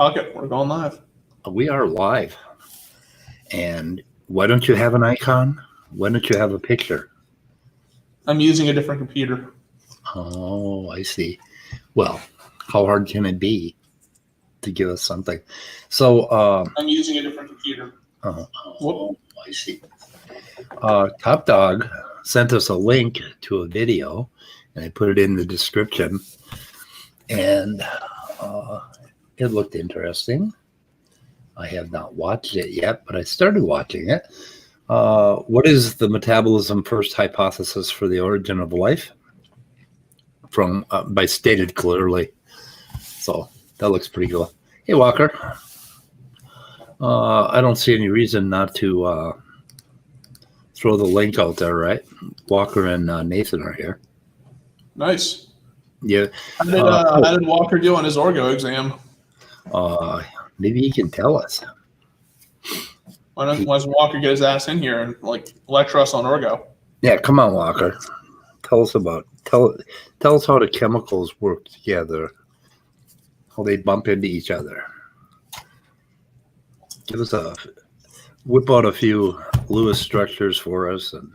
Okay, we're going live. We are live. And why don't you have an icon? Why don't you have a picture? I'm using a different computer. Oh, I see. Well, how hard can it be to give us something? So I'm using a different computer. Oh, I see. TopDawg sent us a link to a video, and I put it in the description. And it looked interesting. I have not watched it yet, but I started watching it. What is the metabolism first hypothesis for the origin of life? From by stated clearly. So that looks pretty cool. Hey, Walker. I don't see any reason not to throw the link out there, right? Walker and Nathan are here. Nice. Yeah. How did Walker do on his orgo exam? Maybe he can tell us. Why doesn't Walker get his ass in here and lecture us on orgo? Yeah, come on, Walker. Tell us how the chemicals work together, how they bump into each other. Whip out a few Lewis structures for us and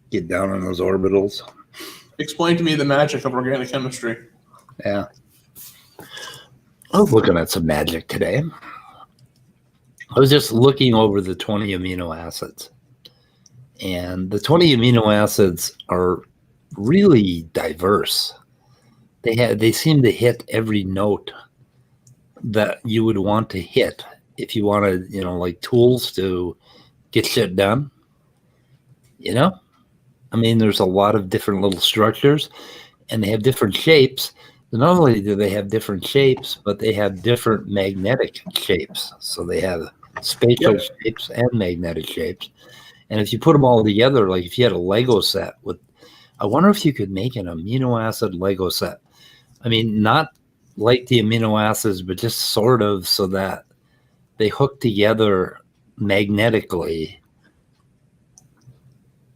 get down on those orbitals. Explain to me the magic of organic chemistry. Yeah. I was looking at some magic today. I was just looking over the 20 amino acids. And the 20 amino acids are really diverse. They seem to hit every note that you would want to hit if you wanted, like tools to get shit done. I mean, there's a lot of different little structures, and they have different shapes. Not only do they have different shapes, but they have different magnetic shapes. So they have spatial shapes and magnetic shapes. And if you put them all together, like if you had a Lego set I wonder if you could make an amino acid Lego set. I mean, not like the amino acids, but just sort of so that they hook together magnetically.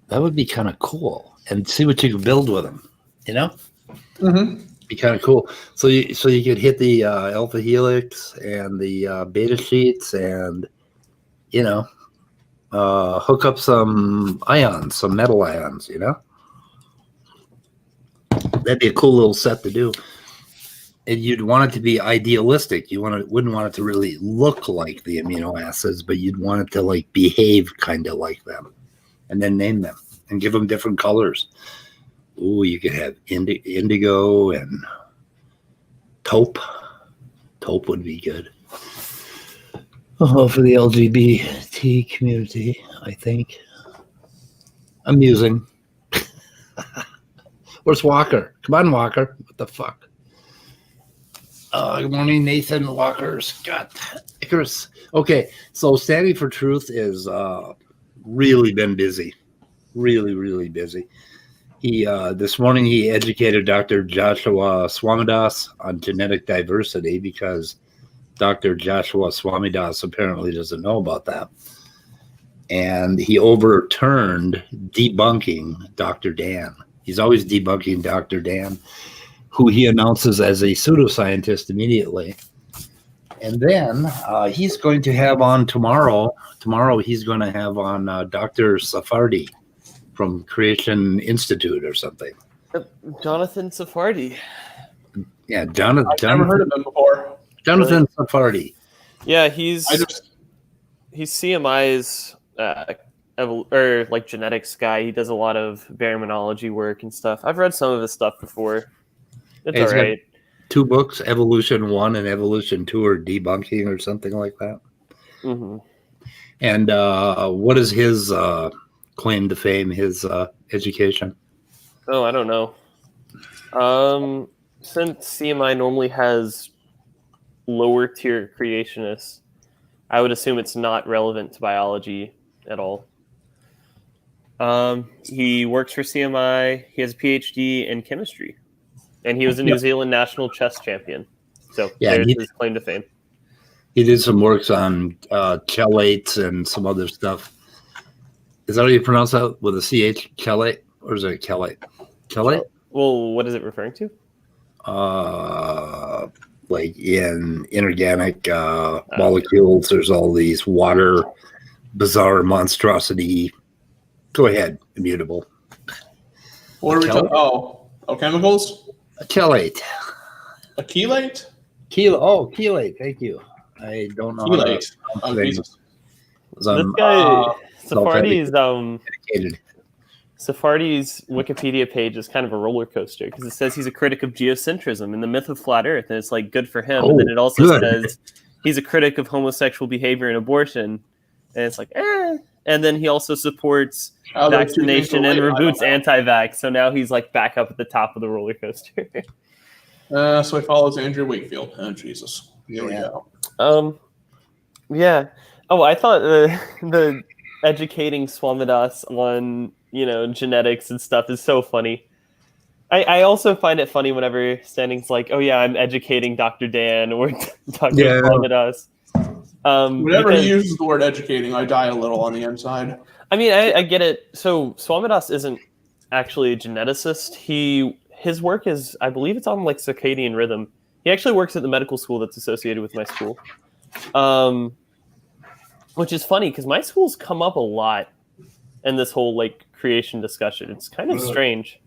That would be kind of cool, and see what you could build with them. Mm-hmm. Be kind of cool. So you could hit the alpha helix and the beta sheets, and hook up some ions, some metal ions. That'd be a cool little set to do. And you'd want it to be idealistic. Wouldn't want it to really look like the amino acids, but you'd want it to behave kind of like them, and then name them and give them different colors. Ooh, you could have indigo and taupe. Taupe would be good. Oh, for the LGBT community, I think. Amusing. Where's Walker? Come on, Walker. What the fuck? Good morning, Nathan, Walker, Scott, Icarus. Okay, so Standing for Truth is really been busy. Really, really busy. This morning he educated Dr. Joshua Swamidass on genetic diversity because Dr. Joshua Swamidass apparently doesn't know about that. And he overturned debunking Dr. Dan. He's always debunking Dr. Dan, who he announces as a pseudoscientist immediately. And then he's going to have on tomorrow he's going to have on Dr. Safardi from Creation Institute or something. Jonathan Safardi. Yeah, Jonathan. I've never heard of him before. Jonathan Safardi. Yeah, he's CMI's genetics guy. He does a lot of baraminology work and stuff. I've read some of his stuff before. It's all right. 2 books, Evolution 1 and Evolution 2 are debunking or something like that. Mm-hmm. And what is his claim to fame, his education? Oh, I don't know. Since CMI normally has lower tier creationists, I would assume it's not relevant to biology at all. He works for CMI. He has a PhD in chemistry. And he was a New Zealand national chess champion. So there's his claim to fame. He did some works on chelates and some other stuff. Is that how you pronounce that with a CH, chelate? Or is it chelate? Chelate? Well, what is it referring to? like in inorganic molecules, there's all these water, bizarre monstrosity. Go ahead, Immutable. What are we talking? Oh, chemicals? A chelate. A chelate? Chelate. Thank you. I don't know. Chelate. Oh, Jesus. This guy, Sephardi's dedicated. Sephardi's Wikipedia page is kind of a roller coaster because it says he's a critic of geocentrism and the myth of flat Earth, and it's like good for him. And then it also says he's a critic of homosexual behavior and abortion, and it's like, eh. And then he also supports vaccination and reboots anti-vax. So now he's like back up at the top of the roller coaster. So he follows Andrew Wakefield. Oh, Jesus. Here we go. Yeah. Oh, I thought the educating Swamidass on genetics and stuff is so funny. I also find it funny whenever Standing's like, "Oh yeah, I'm educating Dr. Dan or Dr. Swamidass." Whenever he uses the word educating, I die a little on the inside. I mean, I get it. So Swamidass isn't actually a geneticist. His work is, I believe, it's on like circadian rhythm. He actually works at the medical school that's associated with my school. Which is funny because my school's come up a lot in this whole like creation discussion. It's kind of strange.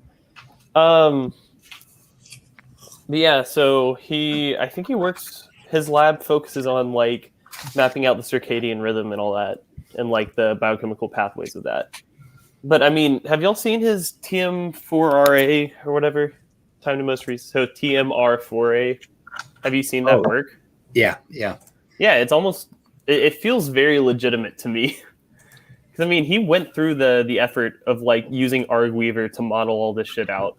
But yeah, so I think he works, his lab focuses on like mapping out the circadian rhythm and all that and like the biochemical pathways of that. But I mean, have y'all seen his TM4RA or whatever? Time to most recent. So TMR4A. Have you seen that work? Yeah. Yeah, it's almost, it feels very legitimate to me. Because I mean, he went through the effort of like using Argweaver to model all this shit out.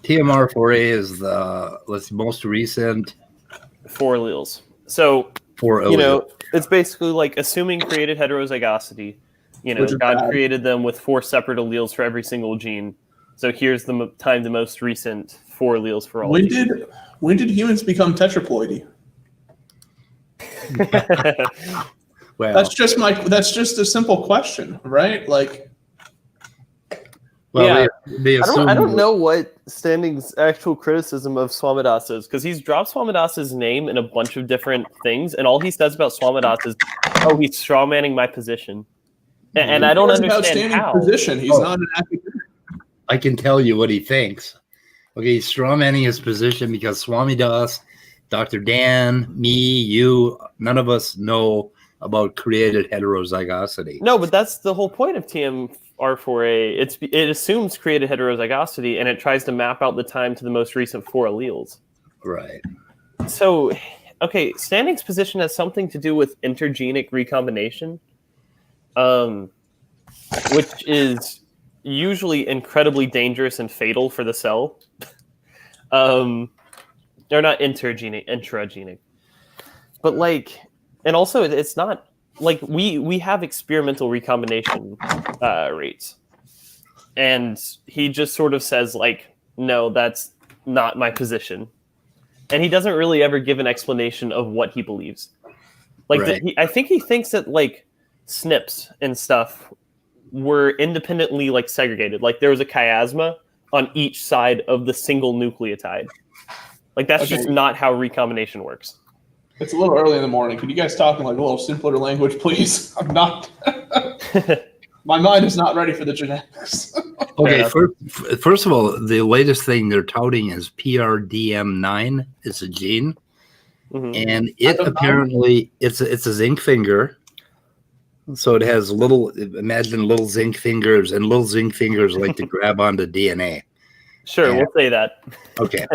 TMR4A is the most recent 4 alleles. So 4 alleles. It's basically like assuming created heterozygosity. God created them with 4 separate alleles for every single gene. So here's the most recent 4 alleles for all. When did humans become tetraploidy? Well, that's just a simple question, right? Like, well, yeah, they assume I don't know what Standing's actual criticism of Swamidass is, because he's dropped Swamidass's name in a bunch of different things, and all he says about Swamidass is, "Oh, he's strawmanning my position," and I don't understand how. Position. He's not an academic. I can tell you what he thinks. Okay, he's strawmanning his position because Swamidass, Dr. Dan, me, you, none of us know about created heterozygosity. No, but that's the whole point of TMR4A. It assumes created heterozygosity, and it tries to map out the time to the most recent 4 alleles. Right. So, okay, Standing's position has something to do with intergenic recombination, which is usually incredibly dangerous and fatal for the cell. They're not intergenic, intragenic. But like, and also it's not like we have experimental recombination rates. And he just sort of says like, no, that's not my position. And he doesn't really ever give an explanation of what he believes. Like, right. I think he thinks that like SNPs and stuff were independently like segregated. Like there was a chiasma on each side of the single nucleotide. Like that's just not how recombination works. It's a little early in the morning. Could you guys talk in like a little simpler language, please? I'm not. My mind is not ready for the genetics. Okay, first of all, the latest thing they're touting is PRDM9. It's a gene, and it apparently it's a zinc finger. So it has imagine little zinc fingers, and little zinc fingers like to grab onto DNA. Sure, we'll say that. Okay.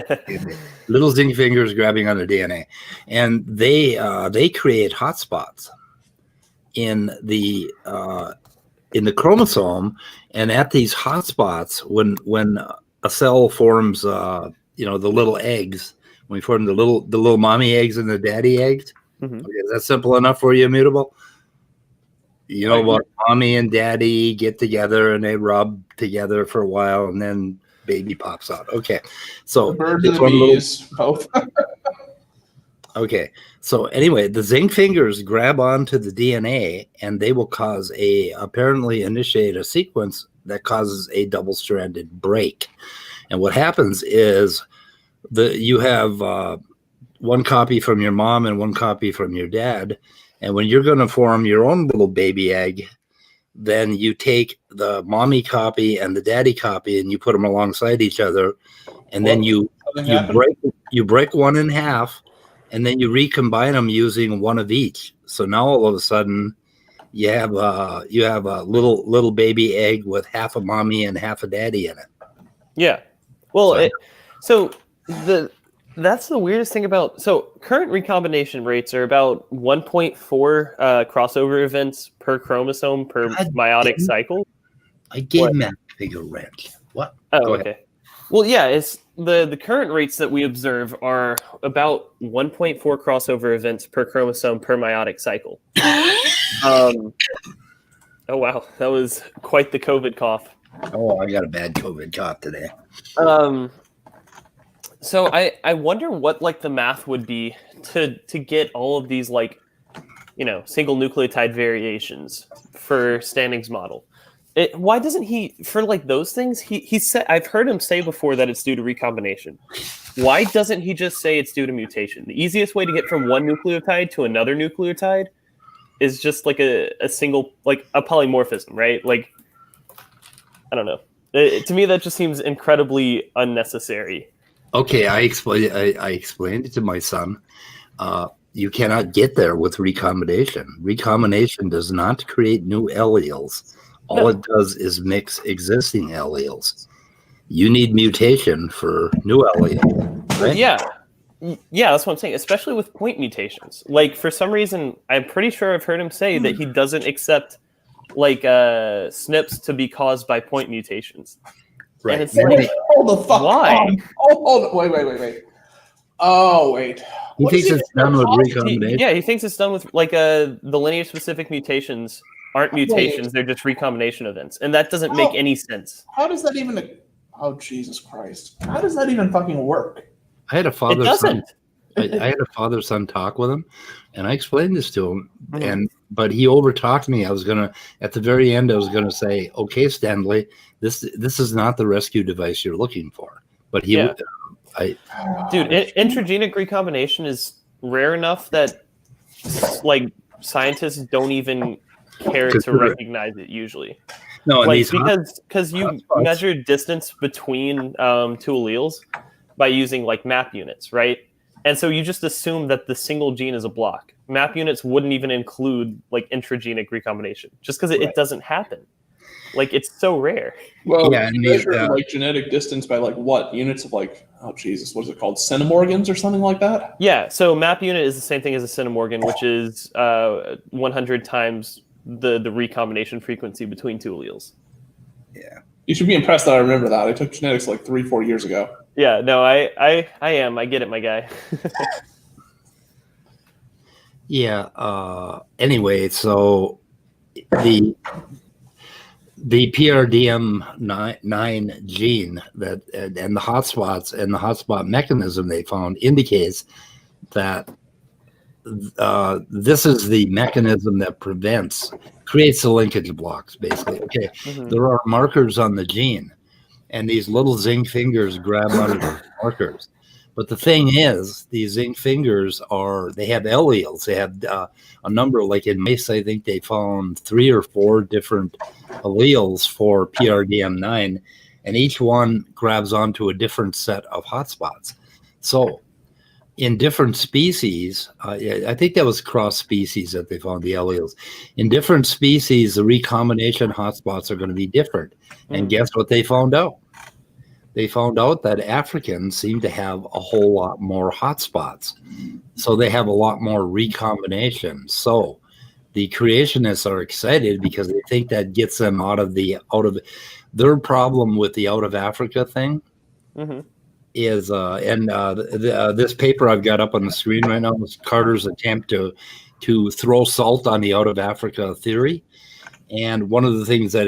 Little zinc fingers grabbing onto DNA. And they create hotspots in the chromosome, and at these hotspots, when a cell forms the little eggs, when we form the little mommy eggs and the daddy eggs. Okay, is that simple enough for you, Immutable? You know what? Mommy and daddy get together and they rub together for a while, and then baby pops out. Okay, so the birds and the bees, both. Okay, so anyway, the zinc fingers grab onto the DNA, and they will apparently initiate a sequence that causes a double-stranded break. And what happens is You have one copy from your mom and one copy from your dad, and when you're going to form your own little baby egg, then you take the mommy copy and the daddy copy and you put them alongside each other, and then you break one in half, and then you recombine them using one of each. So now all of a sudden you have a little baby egg with half a mommy and half a daddy in it. Yeah. Well, that's the weirdest thing about. So current recombination rates are about 1.4 crossover events per chromosome per meiotic cycle. I gave Matt a bigger wrench. What? Oh, okay. Well, yeah, it's the current rates that we observe are about 1.4 crossover events per chromosome per meiotic cycle. Oh wow, that was quite the COVID cough. Oh, I got a bad COVID cough today. So I wonder what like the math would be to get all of these like, single nucleotide variations for Standing's model. Why doesn't he, for like those things, he said, I've heard him say before that it's due to recombination. Why doesn't he just say it's due to mutation? The easiest way to get from one nucleotide to another nucleotide is just like a single, like a polymorphism, right? Like, I don't know. To me, that just seems incredibly unnecessary. Okay, I explained it to my son. You cannot get there with recombination. Recombination does not create new alleles. All it does is mix existing alleles. You need mutation for new alleles, right? Yeah, that's what I'm saying, especially with point mutations. Like, for some reason, I'm pretty sure I've heard him say that he doesn't accept, like, SNPs to be caused by point mutations. Right. And it's like, hold the fuck why? on. Oh, wait. Oh, wait. He thinks it's done with recombination. Yeah, he thinks it's done with, like, the lineage-specific mutations aren't mutations, they're just recombination events. And that doesn't make any sense. How does that even... Oh, Jesus Christ. How does that even fucking work? I had a father-son. I had a father-son talk with him, and I explained this to him, but he overtalked me. At the very end, I was gonna say, "Okay, Stanley, this is not the rescue device you're looking for." But dude, intragenic recombination is rare enough that like scientists don't even care to recognize it usually. No, like because you measure distance between two alleles by using like map units, right? And so you just assume that the single gene is a block. Map units wouldn't even include like intragenic recombination just because it doesn't happen. Like, it's so rare. Well, you measure like genetic distance by like what? Units of like, oh Jesus, what is it called? Centimorgans or something like that? Yeah, so map unit is the same thing as a centimorgan, which is 100 times the recombination frequency between two alleles. Yeah. You should be impressed that I remember that. I took genetics like 3-4 years ago. Yeah, no, I am. I get it, my guy. Yeah. Anyway, so the PRDM9 gene and the hotspots and the hotspot mechanism they found indicates that this is the mechanism that creates the linkage blocks, basically. Okay, there are markers on the gene, and these little zinc fingers grab onto the markers. But the thing is, these zinc fingers they have alleles. They have a number, like in mice, I think they found 3 or 4 different alleles for PRDM9, and each one grabs onto a different set of hotspots. So in different species, I think that was cross species that they found the alleles. In different species, the recombination hotspots are going to be different. And guess what they found out? They found out that Africans seem to have a whole lot more hotspots. So they have a lot more recombination. So the creationists are excited because they think that gets them out of their problem with the out of Africa thing. Is this paper I've got up on the screen right now is Carter's attempt to throw salt on the out of Africa theory. And one of the things that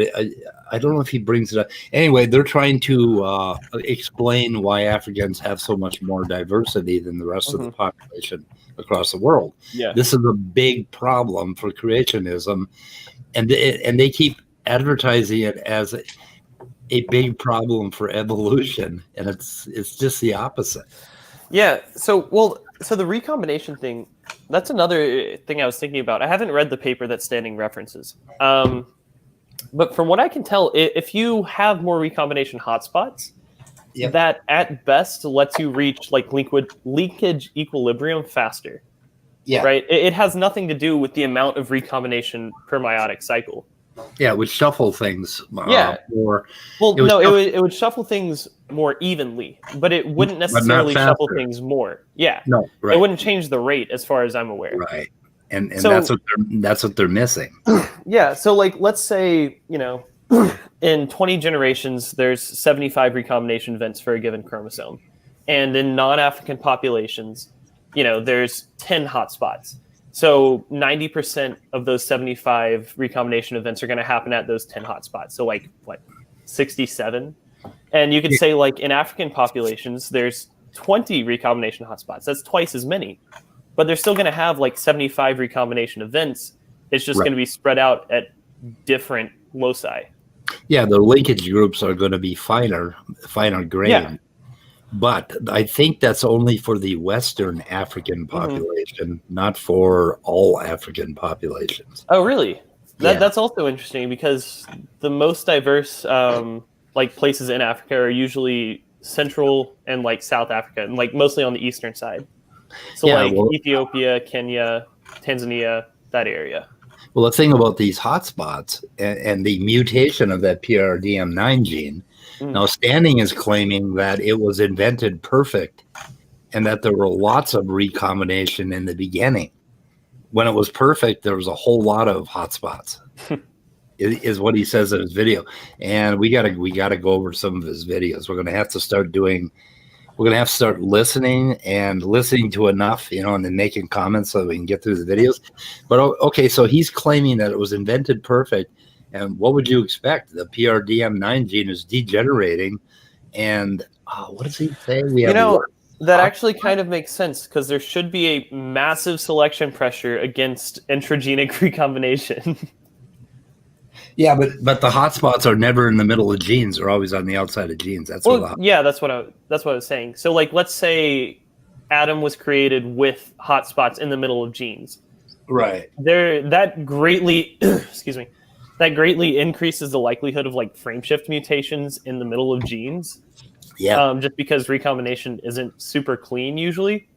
I don't know if he brings it up. Anyway, they're trying to explain why Africans have so much more diversity than the rest of the population across the world. Yeah. This is a big problem for creationism, and they keep advertising it as a big problem for evolution, and it's just the opposite. Yeah. So the recombination thing, that's another thing I was thinking about. I haven't read the paper that Standing references. But from what I can tell, if you have more recombination hotspots, Yep. that at best lets you reach like leakage equilibrium faster. Yeah. Right? It has nothing to do with the amount of recombination per meiotic cycle. Yeah, it would shuffle things Yeah. more. Well, It would no, shuffle- it would shuffle things more evenly, but it wouldn't But not necessarily shuffle faster. things more. Yeah. No, right. It wouldn't change the rate as far as I'm aware. Right. And So- that's what they're missing. Yeah, so like let's say, in 20 generations there's 75 recombination events for a given chromosome. And in non-African populations, there's 10 hotspots. So 90% of those 75 recombination events are going to happen at those 10 hotspots. So like 67? And you could say like in African populations there's 20 recombination hotspots. That's twice as many. But they're still going to have like 75 recombination events. It's just going to be spread out at different loci. Yeah, the linkage groups are going to be finer grained. Yeah. But I think that's only for the Western African population, not for all African populations. Oh, really? Yeah. That's also interesting because the most diverse places in Africa are usually Central and like South Africa, and like mostly on the eastern side. So Ethiopia, Kenya, Tanzania, that area. Well, the thing about these hotspots and the mutation of that PRDM9 gene, now Standing is claiming that it was invented perfect and that there were lots of recombination in the beginning. When it was perfect, there was a whole lot of hotspots, is what he says in his video. And we gotta go over some of his videos. We're going to have to start listening to enough, and then making comments so we can get through the videos. But okay, so he's claiming that it was invented perfect. And what would you expect? The PRDM9 gene is degenerating. And what does he say? That actually kind of makes sense because there should be a massive selection pressure against intragenic recombination. Yeah, but the hotspots are never in the middle of genes; they're always on the outside of genes. That's what I was saying. So, like, let's say Adam was created with hotspots in the middle of genes. Right. That greatly, that greatly increases the likelihood of like frameshift mutations in the middle of genes. Yeah. Just because recombination isn't super clean usually,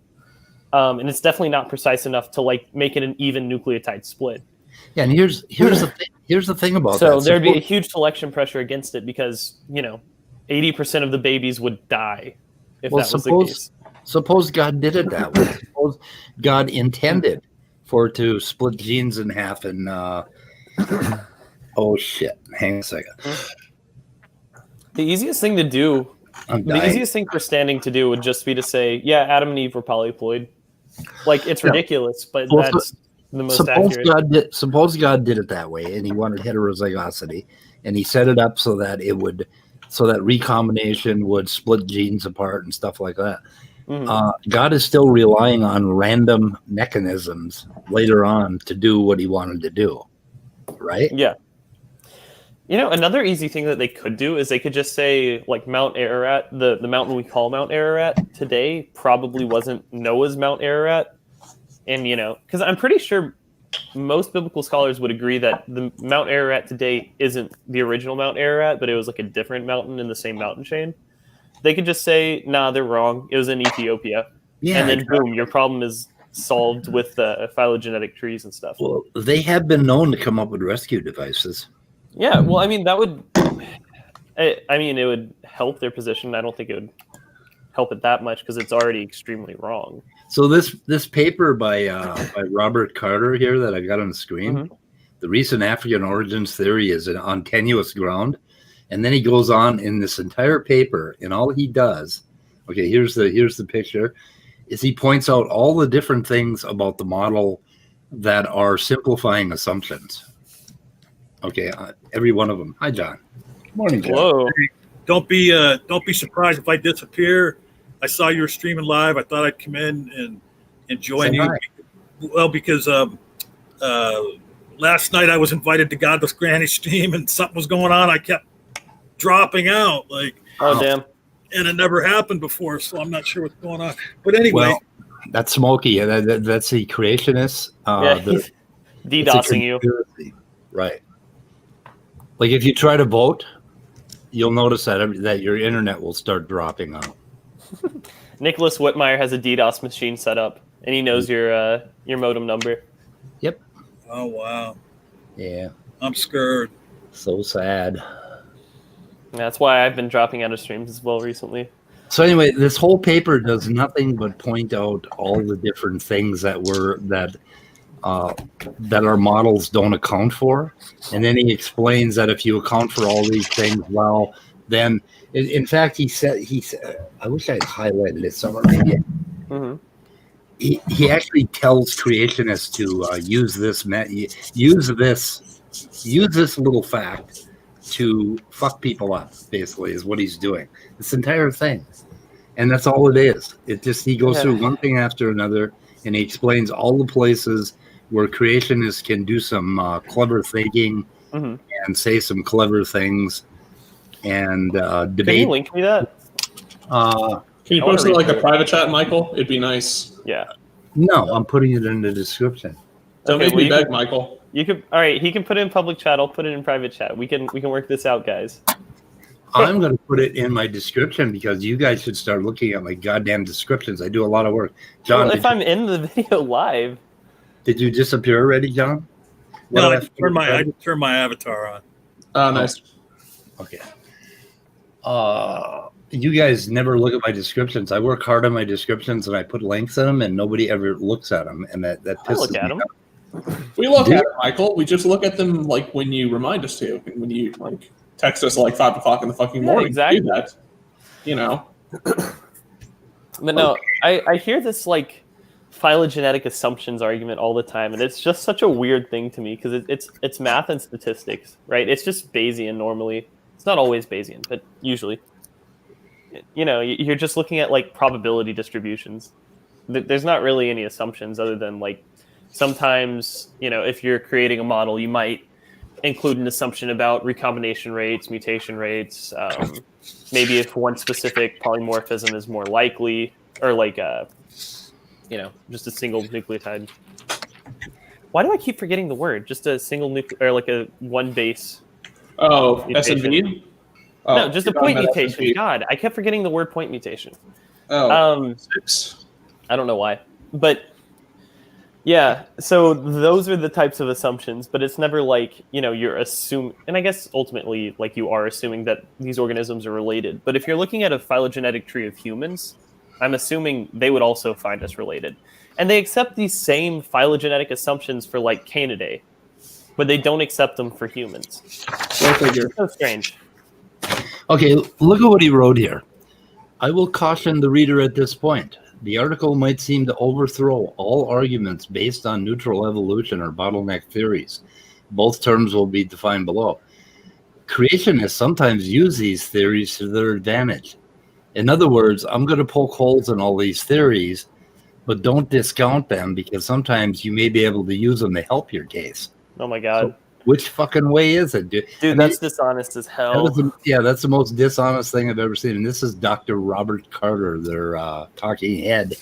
and it's definitely not precise enough to like make it an even nucleotide split. Yeah, and here's the thing about that. So there'd be a huge selection pressure against it because 80% of the babies would die if that was the case. Suppose God did it that way. Suppose God intended for it to split genes in half and oh shit! Hang on a second. The easiest thing to do, the easiest thing for Standing to do would just be to say, yeah, Adam and Eve were polyploid. Like it's ridiculous, but that's the most accurate. Suppose God did it that way, and he wanted heterozygosity, and he set it up so that recombination would split genes apart and stuff like that. Mm-hmm. God is still relying on random mechanisms later on to do what he wanted to do, right? Yeah. Another easy thing that they could do is they could just say, like, Mount Ararat, the mountain we call Mount Ararat today probably wasn't Noah's Mount Ararat. And, because I'm pretty sure most biblical scholars would agree that the Mount Ararat today isn't the original Mount Ararat, but it was like a different mountain in the same mountain chain. They could just say, nah, they're wrong. It was in Ethiopia. Yeah, and then boom, your problem is solved with phylogenetic trees and stuff. Well, they have been known to come up with rescue devices. Yeah, well, I mean, it would help their position. I don't think it would help it that much because it's already extremely wrong. So this paper by Robert Carter here that I got on the screen, the recent African origins theory is on tenuous ground. And then he goes on in this entire paper, and all he does, okay, here's the picture, is he points out all the different things about the model that are simplifying assumptions. Okay, every one of them. Hi, John. Good morning, John. Whoa. Don't be surprised if I disappear. I saw you were streaming live. I thought I'd come in and join you. Well, because last night I was invited to Godless Granny stream, and something was going on. I kept dropping out, like, Oh damn. and it never happened before, so I'm not sure what's going on. But anyway, Well, that's Smokey. That's the creationists. Yeah, he's DDoSing you. Right. Like if you try to vote, you'll notice that your internet will start dropping out. Nicholas Whitmire has a DDoS machine set up, and he knows your modem number. Yep. oh wow, Yeah. I'm scared. So sad. That's why I've been dropping out of streams as well recently. So anyway, this whole paper does nothing but point out all the different things that our models don't account for, and then he explains that if you account for all these things, well, then in fact he said I wish I had highlighted it somewhere. Maybe Mm-hmm. he actually tells creationists to use this little fact to fuck people up. Basically, is what he's doing. This entire thing. And that's all it is. It just he goes through one thing after another, and he explains all the places where creationists can do some clever thinking and say some clever things and debate. Can you link me that? Can you post it like a private chat, Michael? It'd be nice. Yeah. No, I'm putting it in the description. Don't make me beg, Michael. You could. All right, he can put it in public chat. I'll put it in private chat. We can work this out, guys. I'm going to put it in my description because you guys should start looking at my goddamn descriptions. I do a lot of work. John, well, if I'm in the video live. Did you disappear already, John? No, I just turned my avatar on. Oh, nice. Okay. You guys never look at my descriptions. I work hard on my descriptions and I put links in them, and nobody ever looks at them, and that pisses I look at me them. off. We look at it, Michael. We just look at them like when you remind us to, and when you like text us at like 5 o'clock in the fucking morning. Exactly. Do that. You know. But no, I hear this like phylogenetic assumptions argument all the time, and it's just such a weird thing to me because it's math and statistics, right? It's just Bayesian normally. It's not always Bayesian, but usually. You know, you're just looking at like probability distributions. There's not really any assumptions other than like sometimes, you know, if you're creating a model, you might include an assumption about recombination rates, mutation rates, maybe if one specific polymorphism is more likely, or like you know, just a single nucleotide. Why do I keep forgetting the word? Just a single or like a one base. Oh, mutation. SNV? Oh, No, just a point mutation. SNV. God, I kept forgetting the word point mutation. Oh, 6. I don't know why, but yeah. So those are the types of assumptions, but it's never like, you know, you're assuming, and I guess ultimately like you are assuming that these organisms are related. But if you're looking at a phylogenetic tree of humans, I'm assuming they would also find us related, and they accept these same phylogenetic assumptions for like Canidae, but they don't accept them for humans. Go figure. It's so strange. Okay, look at what he wrote here. I will caution the reader at this point. The article might seem to overthrow all arguments based on neutral evolution or bottleneck theories. Both terms will be defined below. Creationists sometimes use these theories to their advantage. In other words, I'm going to poke holes in all these theories, but don't discount them because sometimes you may be able to use them to help your case. Oh my God. So which fucking way is it, dude? Dude, that's dishonest as hell. That's the most dishonest thing I've ever seen. And this is Dr. Robert Carter, their talking head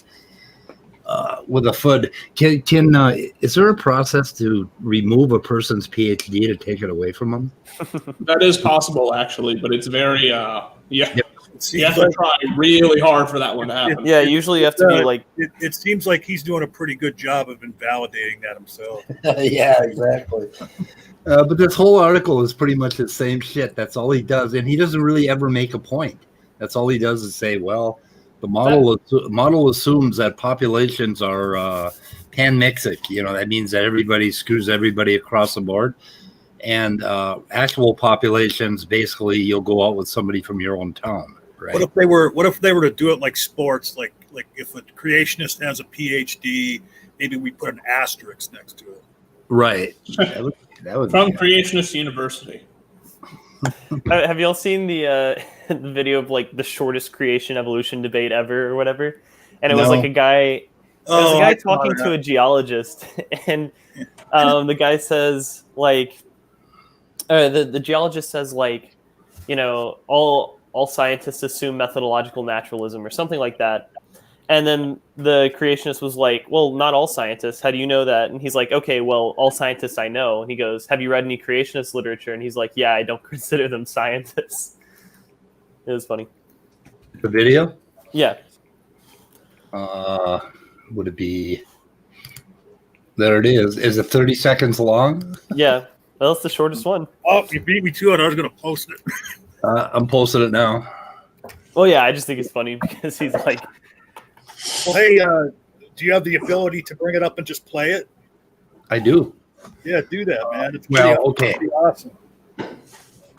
with a foot. Is there a process to remove a person's PhD to take it away from them? That is possible, actually, but it's very, yeah. Yep. You have to try really hard for that one to happen. Yeah, usually you have to be like... It seems like he's doing a pretty good job of invalidating that himself. Yeah, exactly. But this whole article is pretty much the same shit. That's all he does. And he doesn't really ever make a point. That's all he does is say, well, the model assumes that populations are panmixic. You know, that means that everybody screws everybody across the board. And actual populations, basically, you'll go out with somebody from your own town. Right. What if they were to do it like sports, like if a creationist has a PhD, maybe we put an asterisk next to it. Right. That would From Creationist University. Have y'all seen the video of like the shortest creation evolution debate ever or whatever? And it was like a guy talking to a geologist, and the guy says like, the geologist says like, all scientists assume methodological naturalism or something like that. And then the creationist was like, well, not all scientists. How do you know that? And he's like, okay, well, all scientists I know. And he goes, have you read any creationist literature? And he's like, yeah, I don't consider them scientists. It was funny. The video? Yeah. Would it be? There it is. Is it 30 seconds long? Yeah. Well, that's the shortest one. Oh, you beat me to it. I was going to post it. I'm posting it now. Well, yeah, I just think it's funny because he's like, well, hey, do you have the ability to bring it up and just play it? I do. Yeah, do that, man. It's okay. pretty awesome.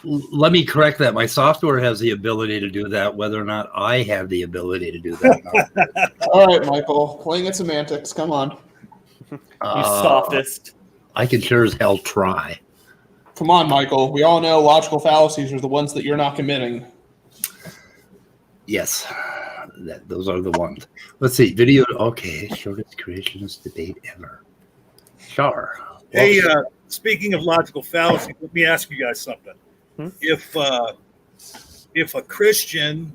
Let me correct that. My software has the ability to do that, whether or not I have the ability to do that. All right, Michael, playing at semantics. Come on. you softest. I can sure as hell try. Come on, Michael. We all know logical fallacies are the ones that you're not committing. Yes, those are the ones. Let's see. Video. Okay, shortest creationist debate ever. Sure. Hey, speaking of logical fallacies, let me ask you guys something. If a Christian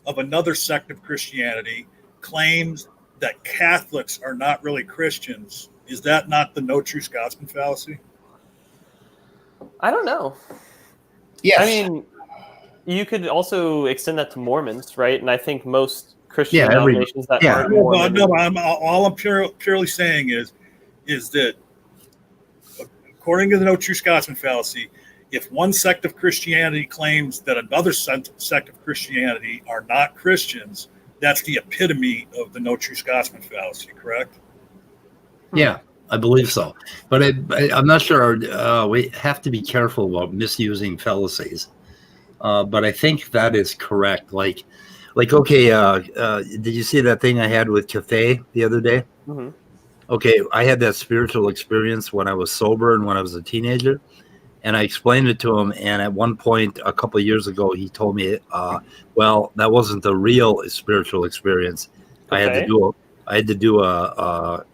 of another sect of Christianity claims that Catholics are not really Christians, is that not the no true Scotsman fallacy? I don't know. Yes. I mean, you could also extend that to Mormons, right? And I think most Christian denominations that aren't Mormon. No, all I'm purely saying is that according to the no true Scotsman fallacy, if one sect of Christianity claims that another sect of Christianity are not Christians, that's the epitome of the no true Scotsman fallacy, correct? Yeah, I believe so. But I'm not sure. We have to be careful about misusing fallacies. But I think that is correct. Like, okay, did you see that thing I had with Cafe the other day? Mm-hmm. Okay, I had that spiritual experience when I was sober and when I was a teenager. And I explained it to him. And at one point, a couple of years ago, he told me, well, that wasn't the real spiritual experience. Okay. I had to do a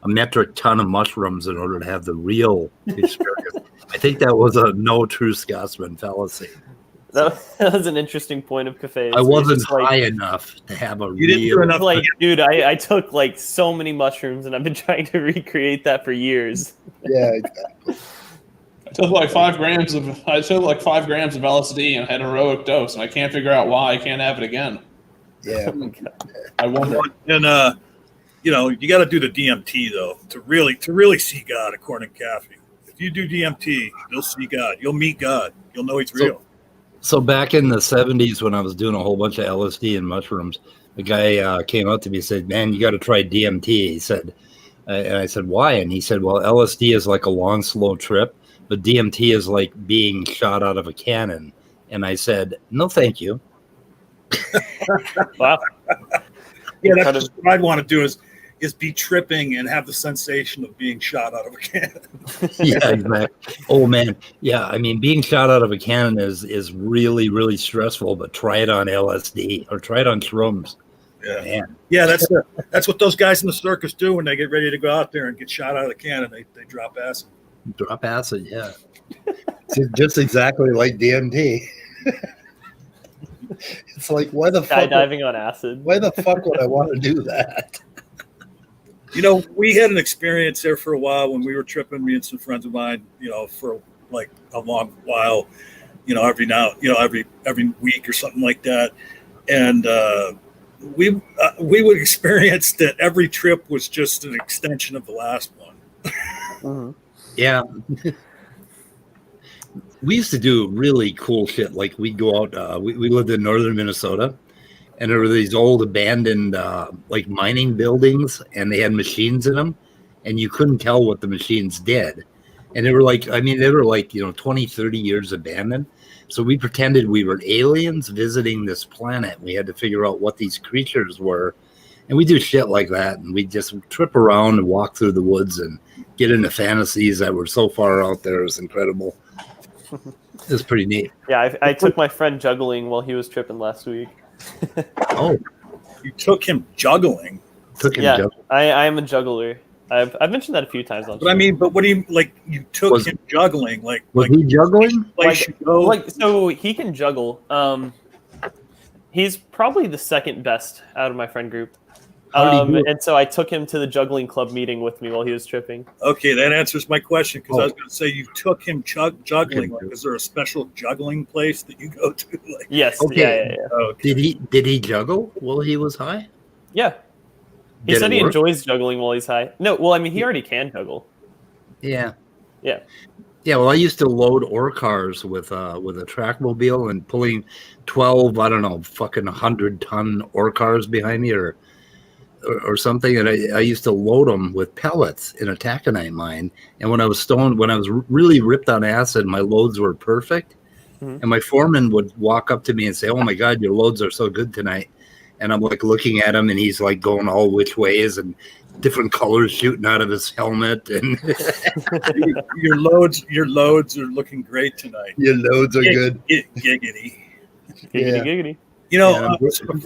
metric ton of mushrooms in order to have the real experience. I think that was a no true Scotsman fallacy. That was an interesting point of Cafe. I wasn't high enough to have a real. Didn't do enough. Like, dude, I took like so many mushrooms, and I've been trying to recreate that for years. Yeah, exactly. I took like 5 grams of LSD and had a heroic dose, and I can't figure out why I can't have it again. Yeah, I wonder. And you got to do the DMT though to really see God, according to Kathy. If you do DMT, you'll see God. You'll meet God. You'll know He's real. So back in the 70s, when I was doing a whole bunch of LSD and mushrooms, the guy came up to me and said, "Man, you got to try DMT." He said, and I said, "Why?" And he said, "Well, LSD is like a long, slow trip, but DMT is like being shot out of a cannon." And I said, "No, thank you." Wow. Yeah, that's what I'd want to do is be tripping and have the sensation of being shot out of a cannon. Yeah, exactly. Oh man, yeah. I mean, being shot out of a cannon is really, really stressful. But try it on LSD or try it on shrooms. Yeah, man. Yeah. That's what those guys in the circus do when they get ready to go out there and get shot out of the cannon. They drop acid. Drop acid, yeah. Just exactly like DMT. It's like, why the fuck? Skydiving on acid. Why the fuck would I want to do that? We had an experience there for a while when we were tripping, me and some friends of mine, for like a long while, every week or something like that. And we would experience that every trip was just an extension of the last one. Mm-hmm. Yeah. We used to do really cool shit. Like we'd go out, we lived in northern Minnesota, and there were these old abandoned like mining buildings, and they had machines in them, and you couldn't tell what the machines did. And they were like 20, 30 years abandoned. So we pretended we were aliens visiting this planet. We had to figure out what these creatures were. And we do shit like that. And we just trip around and walk through the woods and get into fantasies that were so far out there. It was incredible. It was pretty neat. Yeah, I took my friend juggling while he was tripping last week. Oh, you took him juggling? Juggling. I am a juggler. I've mentioned that a few times on. But I mean, but what do you like? You took him juggling, like Was he juggling? So he can juggle. He's probably the second best out of my friend group. And so I took him to the juggling club meeting with me while he was tripping. Okay, that answers my question because I was going to say you took him juggling. Like, is there a special juggling place that you go to? Like, yes. Okay. Yeah. Okay. Did he juggle while he was high? Yeah. He said he enjoys juggling while he's high. No, well, I mean, he already can juggle. Yeah. Yeah. Yeah, well, I used to load ore cars with a trackmobile and pulling 12, I don't know, fucking 100-ton ore cars behind me or something. And I used to load them with pellets in a taconite mine. And when I was stoned, when I was really ripped on acid, my loads were perfect. Mm-hmm. And my foreman would walk up to me and say, "Oh my God, your loads are so good tonight." And I'm like looking at him and he's like going all which ways and different colors shooting out of his helmet. And your loads are looking great tonight. Your loads are good. Giggity. Giggity. You know, the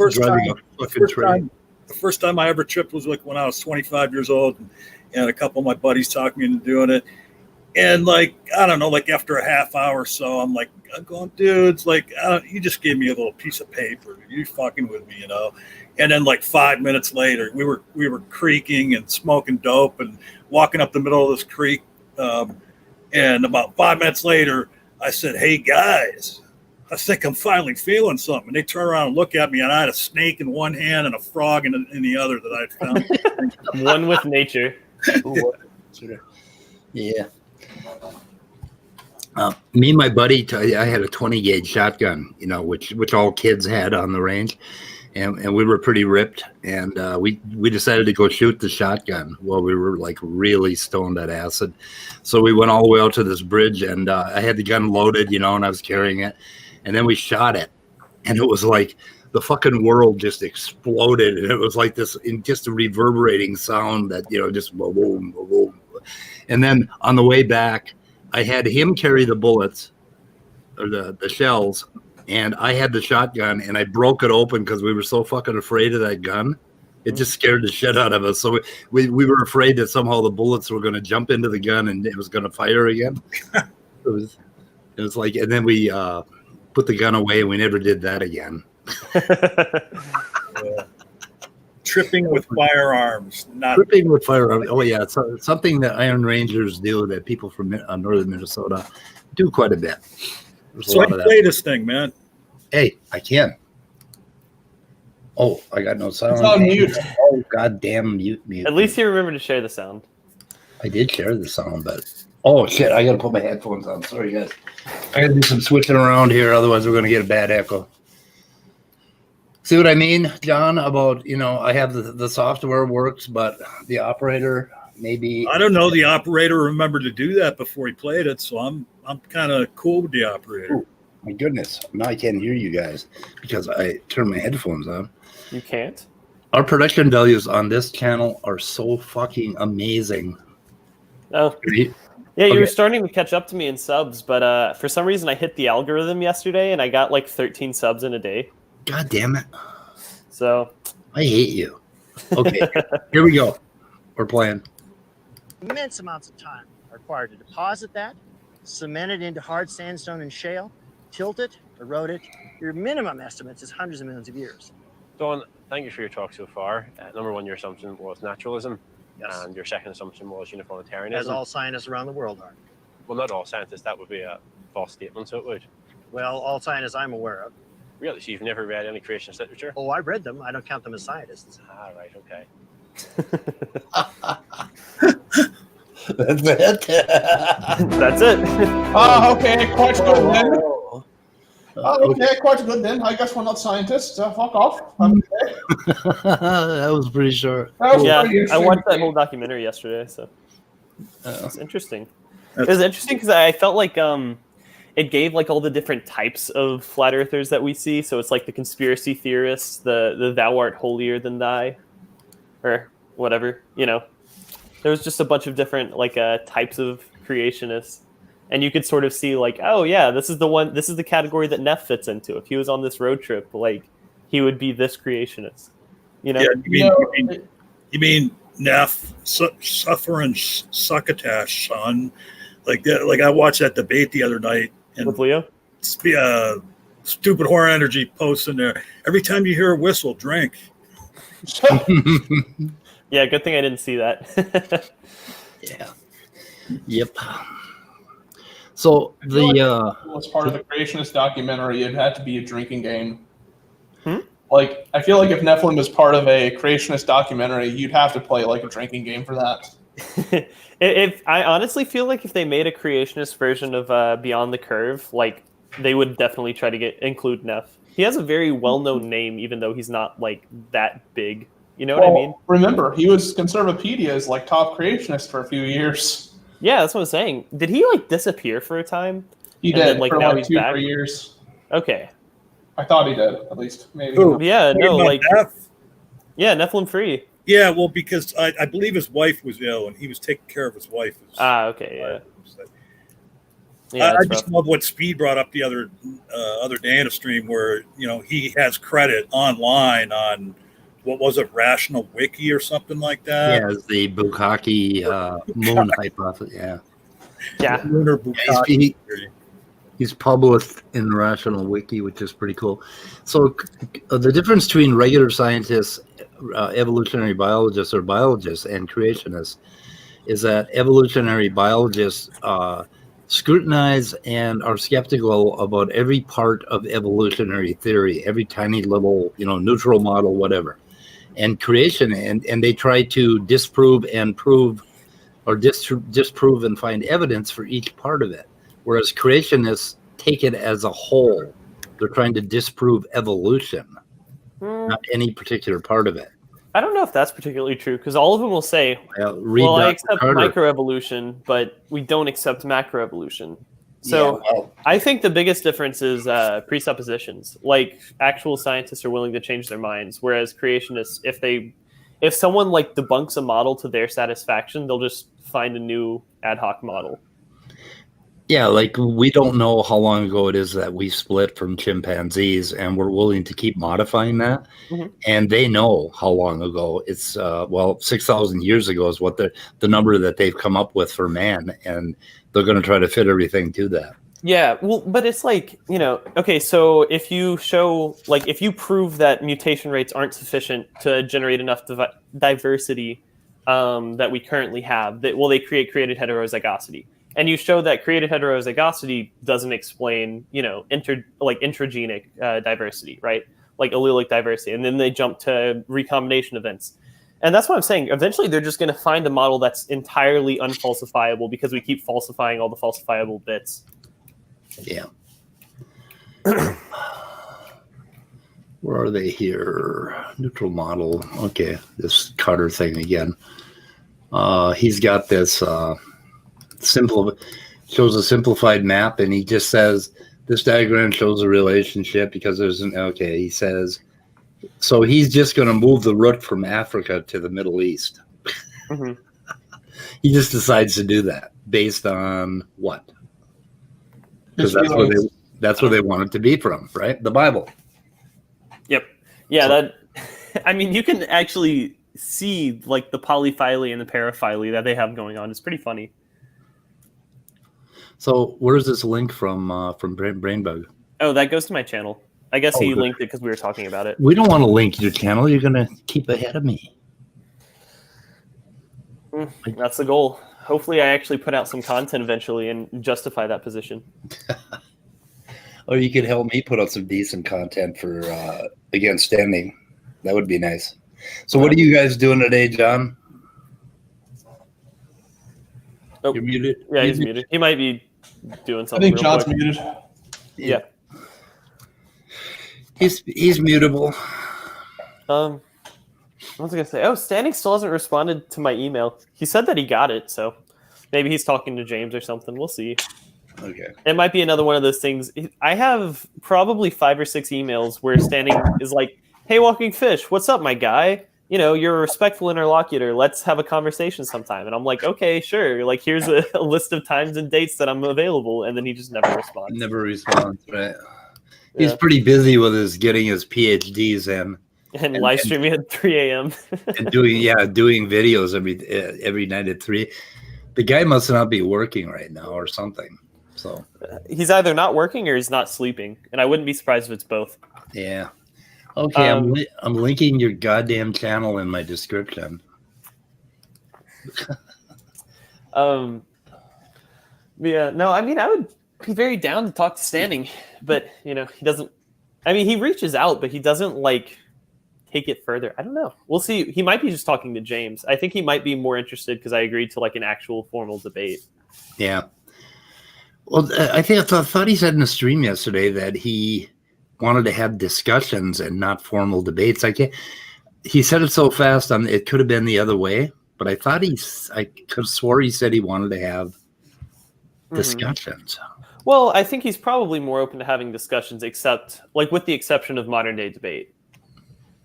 first time I ever tripped was like when I was 25 years old and a couple of my buddies talked me into doing it. And like, I don't know, like after a half hour or so, I'm going, dudes, like, you just gave me a little piece of paper. You fucking with me, you know? And then like 5 minutes later, we were creaking and smoking dope and walking up the middle of this creek. And about 5 minutes later, I said, "Hey guys, I think I'm finally feeling something." And they turn around and look at me, and I had a snake in one hand and a frog in the other that I'd found. One with nature. Yeah. Me and my buddy, I had a 20 gauge shotgun, you know, which all kids had on the range, and we were pretty ripped, and we decided to go shoot the shotgun while we were like really stoned at acid. So we went all the way out to this bridge, and I had the gun loaded, you know, and I was carrying it, and then we shot it, and it was like the fucking world just exploded, and it was like this, in just a reverberating sound that, you know, just boom, boom, boom. And then on the way back, I had him carry the bullets or the shells, and I had the shotgun, and I broke it open because we were so fucking afraid of that gun. It just scared the shit out of us. So we were afraid that somehow the bullets were going to jump into the gun and it was going to fire again. It was like, and then we put the gun away, and we never did that again. Tripping with firearms, tripping with firearms. Oh yeah, it's something that Iron Rangers do that people from northern Minnesota do quite a bit. So I can play this thing, man. Hey, I can. Oh, I got no sound. It's on mute. Oh, goddamn mute. At least you remember to share the sound. I did share the sound, but oh shit, I gotta put my headphones on. Sorry guys, I gotta do some switching around here, otherwise we're gonna get a bad echo. See what I mean, John, about, you know, I have the software works, but the operator maybe. I don't know. The operator remembered to do that before he played it, so I'm kind of cool with the operator. Ooh, my goodness. Now I can't hear you guys because I turned my headphones on. You can't? Our production values on this channel are so fucking amazing. Oh. Yeah, you were starting to catch up to me in subs, but for some reason I hit the algorithm yesterday and I got like 13 subs in a day. God damn it. So I hate you. Okay, here we go. We're playing. Immense amounts of time are required to deposit that, cement it into hard sandstone and shale, tilt it, erode it. Your minimum estimates is hundreds of millions of years. Don, thank you for your talk so far. Number one, your assumption was naturalism, and your second assumption was uniformitarianism. As all scientists around the world are. Well, not all scientists. That would be a false statement, so it would. Well, all scientists I'm aware of. Really? So you've never read any creationist literature? Oh, I read them. I don't count them as scientists. Ah, right, okay. That's it. That's it. Okay, quite good then. Okay, quite good then. I guess we're not scientists. Fuck off. Okay. That was pretty short. I watched that whole documentary yesterday, so it's interesting. It was interesting because I felt like it gave like all the different types of flat earthers that we see. So it's like the conspiracy theorists, the thou art holier than thy, or whatever, you know. There was just a bunch of different like types of creationists, and you could sort of see like, oh yeah, this is the category that Neff fits into. If he was on this road trip, like he would be this creationist, you know. Yeah, you mean Neff, Suffering Succotash, son. Like that. Like I watched that debate the other night, and With Leo? Stupid Horror Energy posts in there. Every time you hear a whistle, drink. Yeah, good thing I didn't see that. Yeah. Yep. So the was part of the creationist documentary, it had to be a drinking game. Hmm? Like, I feel like if Nephilim was part of a creationist documentary, you'd have to play like a drinking game for that. If I honestly feel like if they made a creationist version of Beyond the Curve, like they would definitely try to include Neff. He has a very well-known name, even though he's not like that big. You know what I mean? Remember, he was Conservapedia's like top creationist for a few years. Yeah, that's what I'm saying. Did he like disappear for a time? He And did then, like, for now like he's 2 back? 3 years. Okay. I thought he did, at least. Maybe. Who? Yeah, no, like Neff? yeah, Nephilim free. Yeah, well, because I believe his wife was ill, and he was taking care of his wife. Okay, yeah. Yeah, I that's just rough. love what Speed brought up the other day in a stream where he has credit online on what was it, Rational Wiki or something like that. yeah, it's the Bukkake moon hypothesis. Yeah. Yeah. Lunar Bukkake theory. He's published in Rational Wiki, which is pretty cool. So the difference between regular scientists, evolutionary biologists or biologists, and creationists is that evolutionary biologists scrutinize and are skeptical about every part of evolutionary theory, every tiny little, neutral model, whatever. And creation, and they try to disprove and prove, or disprove and find evidence for each part of it. Whereas creationists take it as a whole. They're trying to disprove evolution, not any particular part of it. I don't know if that's particularly true because all of them will say, Read "Well, I Dr. accept Carter. microevolution, but we don't accept macroevolution." So I think the biggest difference is presuppositions. Like actual scientists are willing to change their minds, whereas creationists, if someone like debunks a model to their satisfaction, they'll just find a new ad hoc model. Yeah, like we don't know how long ago it is that we split from chimpanzees, and we're willing to keep modifying that. Mhm. And they know how long ago. It's 6,000 years ago is what the number that they've come up with for man, and they're going to try to fit everything to that. Yeah, well, but it's like, okay, so if you prove that mutation rates aren't sufficient to generate enough diversity that we currently have, they create created heterozygosity. And you show that created heterozygosity doesn't explain, intragenic diversity, right? Like allelic diversity. And then they jump to recombination events. And that's what I'm saying. Eventually, they're just going to find a model that's entirely unfalsifiable because we keep falsifying all the falsifiable bits. Yeah. Where are they here? Neutral model. Okay, this Carter thing again. He's got this shows a simplified map, and he just says this diagram shows a relationship because there's he says, so he's just going to move the root from Africa to the Middle East. Mm-hmm. He just decides to do that based on what? Because that's where they want it to be from, right? The Bible. Yep. Yeah, you can actually see like the polyphyly and the paraphyly that they have going on. It's pretty funny. So where's this link from Brainbug? Oh, that goes to my channel. I guess he good. linked it because we were talking about it. We don't want to link your channel. You're going to keep ahead of me. That's the goal. Hopefully I actually put out some content eventually and justify that position. Or you could help me put out some decent content for against standing. That would be nice. So what are you guys doing today, John? Oh, you're muted. Yeah, he's muted. He might be doing I something. think John's muted. Yeah. He's mutable. What was I gonna say? Oh, Standing still hasn't responded to my email. He said that he got it, so maybe he's talking to James or something. We'll see. Okay. It might be another one of those things. I have probably 5 or 6 emails where Standing is like, "Hey, Walking Fish, what's up, my guy? You're a respectful interlocutor. Let's have a conversation sometime." And I'm like, "Okay, sure. Like, here's a list of times and dates that I'm available." And then he just never responds. Never responds, right? He's pretty busy with getting his PhDs in. And live streaming at 3 a.m. and doing videos every night at 3. The guy must not be working right now or something. So he's either not working or he's not sleeping, and I wouldn't be surprised if it's both. Yeah. Okay, I'm linking your goddamn channel in my description. Yeah, no, I mean, I would be very down to talk to Standing, but he doesn't. I mean, he reaches out, but he doesn't like take it further. I don't know. We'll see. He might be just talking to James. I think he might be more interested because I agreed to like an actual formal debate. Yeah. Well, I thought he said in the stream yesterday that he wanted to have discussions and not formal debates. He said it so fast. It could have been the other way, but I thought I could have swore he said he wanted to have discussions. Well, I think he's probably more open to having discussions, except like with the exception of modern day debate.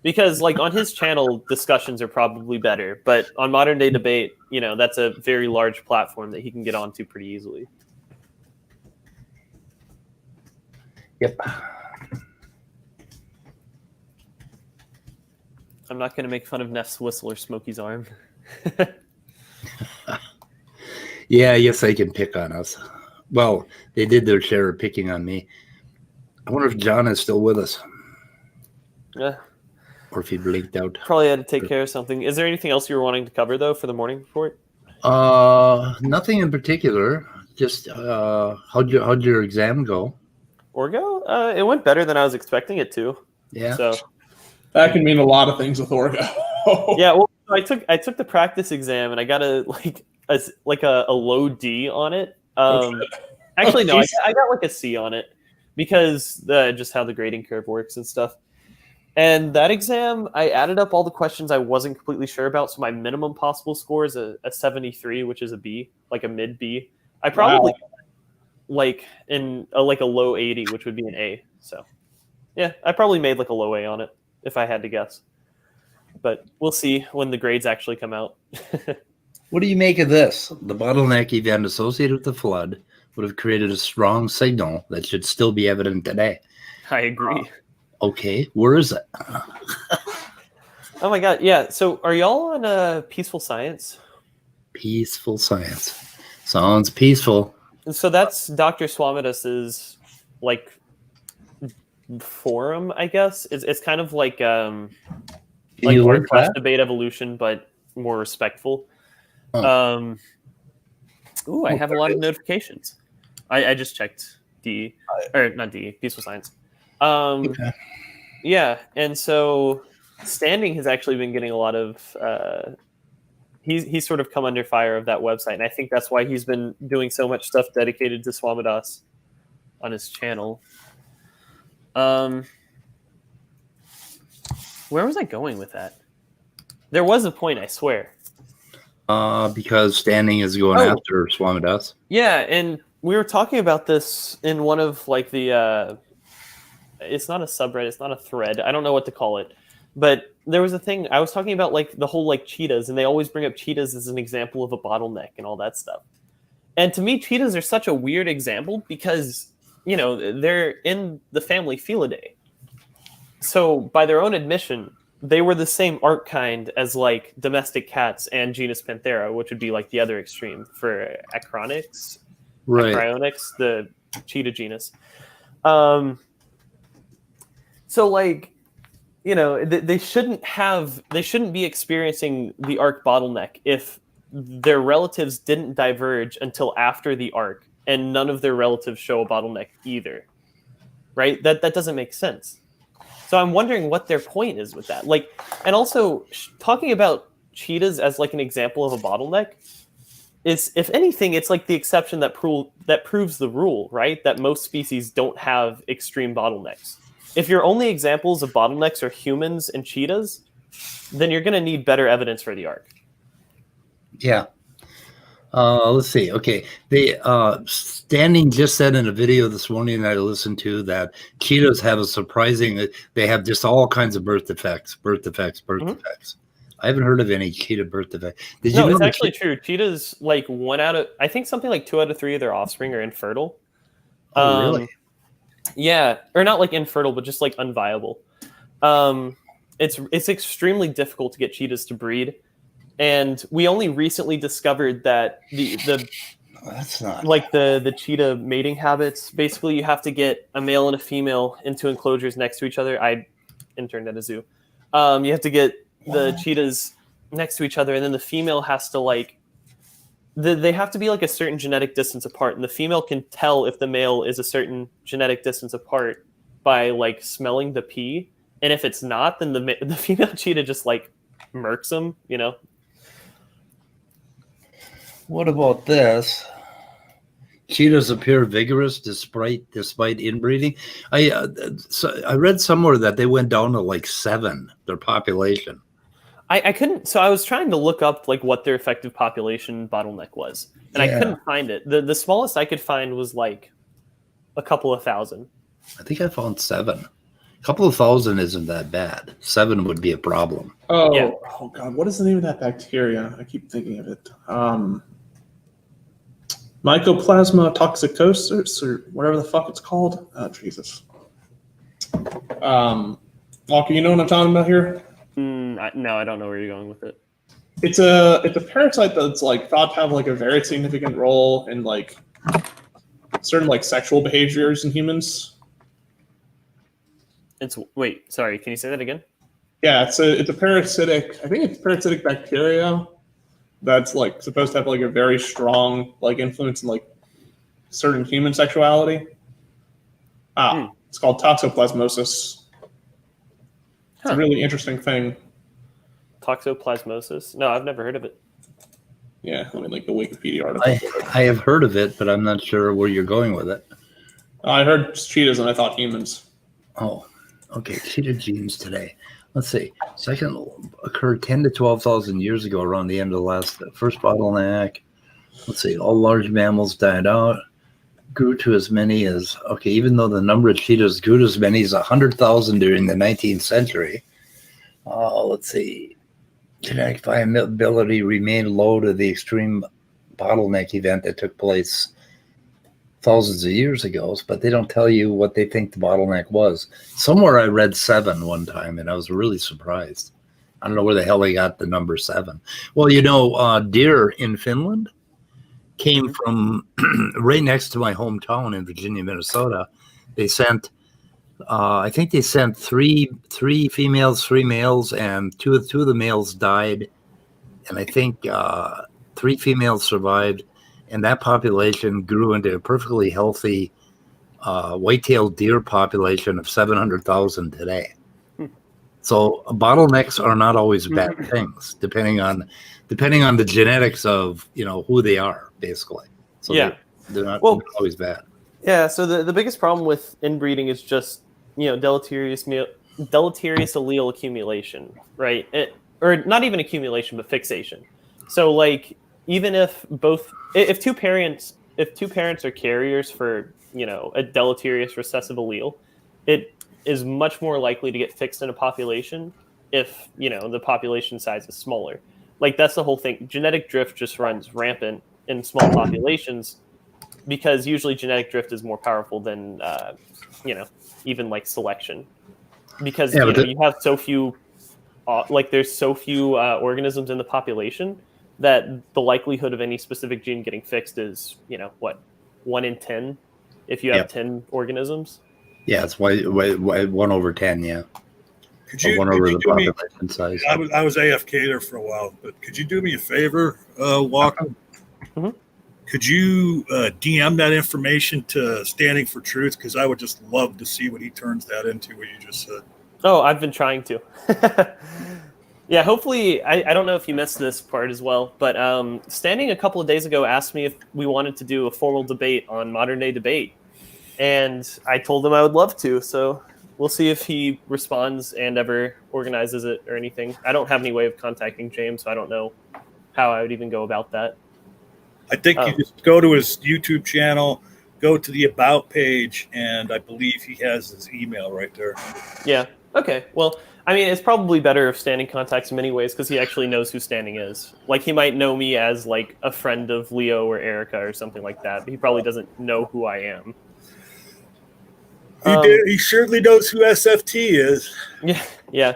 Because like on his channel, discussions are probably better, but on modern day debate, that's a very large platform that he can get onto pretty easily. Yep. I'm not going to make fun of Neff's whistle or Smokey's arm. Yeah, yes, they can pick on us. Well, they did their share of picking on me. I wonder if John is still with us. Yeah. Or if he blinked out. Probably had to take care of something. Is there anything else you were wanting to cover, though, for the morning report? Nothing in particular. Just how'd your exam go? Orgo? It went better than I was expecting it to. Yeah. So that can mean a lot of things with Orgo. Yeah, well, I took the practice exam and I got a low D on it. Actually, no, I got like a C on it because just how the grading curve works and stuff. And that exam, I added up all the questions I wasn't completely sure about. So my minimum possible score is a 73, which is a B, like a mid B. I probably like in a low 80, which would be an A. So yeah, I probably made like a low A on it if I had to guess. But we'll see when the grades actually come out. What do you make of this? The bottleneck event associated with the flood would have created a strong signal that should still be evident today. I agree. Okay, where is it? Oh my god, yeah. So are y'all on Peaceful Science? Peaceful Science. Sounds peaceful. So that's Dr. Swamidass's like forum, I guess. It's kind of like hard class debate evolution, but more respectful. Oh. I have a lot of notifications. I just checked Peaceful Science. Okay. Yeah, and so Standing has actually been getting a lot of he's sort of come under fire of that website, and I think that's why he's been doing so much stuff dedicated to Swamidass on his channel. Where was I going with that? There was a point, I swear. Because Standing is going after Swamidass. Yeah, and we were talking about this in one of like the it's not a subreddit, it's not a thread. I don't know what to call it. But there was a thing I was talking about, like the whole like cheetahs, and they always bring up cheetahs as an example of a bottleneck and all that stuff. And to me, cheetahs are such a weird example because, they're in the family Felidae. So by their own admission, they were the same art kind as like domestic cats and genus Panthera, which would be like the other extreme for Acronyx, right? Acronyx, the cheetah genus. So like, they shouldn't be experiencing the arc bottleneck if their relatives didn't diverge until after the arc, and none of their relatives show a bottleneck either. Right? That doesn't make sense. So I'm wondering what their point is with that. Like, and also talking about cheetahs as like an example of a bottleneck is, if anything, it's like the exception that proves the rule, right? That most species don't have extreme bottlenecks. If your only examples of bottlenecks are humans and cheetahs, then you're going to need better evidence for the arc. Yeah. Let's see. Okay. Standing just said in a video this morning that I listened to that cheetahs have they have just all kinds of birth defects. I haven't heard of any cheetah birth defect. No, it's actually true. Cheetahs, like I think something like 2 out of 3 of their offspring are infertile. Oh, really? Yeah, or not like infertile, but just like unviable. And it's extremely difficult to get cheetahs to breed, and we only recently discovered that the That's not like the cheetah mating habits. Basically, you have to get a male and a female into enclosures next to each other. I interned at a zoo. You have to get the cheetahs next to each other, and then the female has to like they have to be like a certain genetic distance apart, and the female can tell if the male is a certain genetic distance apart by like smelling the pee, and if it's not, then the female cheetah just like murks them, you know. What about this? Cheetahs appear vigorous despite inbreeding. I read somewhere that they went down to like 7, their population. I couldn't. So I was trying to look up like what their effective population bottleneck was, and I couldn't find it. The smallest I could find was like a couple of thousand. I think I found 7. A couple of thousand isn't that bad. 7 would be a problem. Oh, Yeah. oh God! What is the name of that bacteria? I keep thinking of it. Mycoplasma toxicosis, or whatever the fuck it's called. Oh, Jesus. Walker, you know what I'm talking about here? No, I don't know where you're going with it. It's a parasite that's like thought to have like a very significant role in like certain like sexual behaviors in humans. Wait, sorry, can you say that again? Yeah, it's a parasitic. I think it's parasitic bacteria that's like supposed to have like a very strong like influence in like certain human sexuality. It's called toxoplasmosis. It's a really interesting thing. Toxoplasmosis? No, I've never heard of it. Yeah, I mean, like the Wikipedia article. I have heard of it, but I'm not sure where you're going with it. I heard cheetahs and I thought humans. Oh, okay. Cheetah genes today. Let's see. Second occurred 10 to 12,000 years ago, around the end of the first bottleneck. Let's see. All large mammals died out. Grew to as many as, okay, even though the number of cheetahs grew to as many as 100,000 during the 19th century. Let's see. Genetic viability remained low to the extreme bottleneck event that took place thousands of years ago, but they don't tell you what they think the bottleneck was. Somewhere I read 7 one time, and I was really surprised. I don't know where the hell they got the number 7. Well, you know, deer in Finland came from right next to my hometown in Virginia, Minnesota. They sent, I think they sent three females, 3 males, and two of the males died. And I think 3 females survived. And that population grew into a perfectly healthy white-tailed deer population of 700,000 today. So bottlenecks are not always bad things, depending on the genetics of, you know, who they are, basically. So yeah, they're not always bad. Yeah. So the biggest problem with inbreeding is just, you know, deleterious allele accumulation, right? Or not even accumulation, but fixation. So like, even if two parents are carriers for, you know, a deleterious recessive allele, it is much more likely to get fixed in a population if, you know, the population size is smaller. Like, that's the whole thing. Genetic drift just runs rampant in small populations because usually genetic drift is more powerful than, you know, even like selection. Because you have so few, there's so few organisms in the population that the likelihood of any specific gene getting fixed is, you know, what, 1 in 10 if you have 10 organisms? Yeah, it's 1 over 10, yeah. Could you, 1 over the population size. I was AFK there for a while, but could you do me a favor, Walker? Mm-hmm. Could you DM that information to Standing for Truth? Because I would just love to see what he turns that into, what you just said. Oh, I've been trying to. Yeah, hopefully, I don't know if you missed this part as well, but Standing a couple of days ago asked me if we wanted to do a formal debate on modern day debate. And I told him I would love to, so we'll see if he responds and ever organizes it or anything. I don't have any way of contacting James, so I don't know how I would even go about that. I think you just go to his YouTube channel, go to the About page, and I believe he has his email right there. Yeah, okay. Well, I mean, it's probably better if Standing contacts him anyways, because he actually knows who Standing is. Like, he might know me as, like, a friend of Leo or Erica or something like that, but he probably doesn't know who I am. He certainly knows who SFT is. Yeah.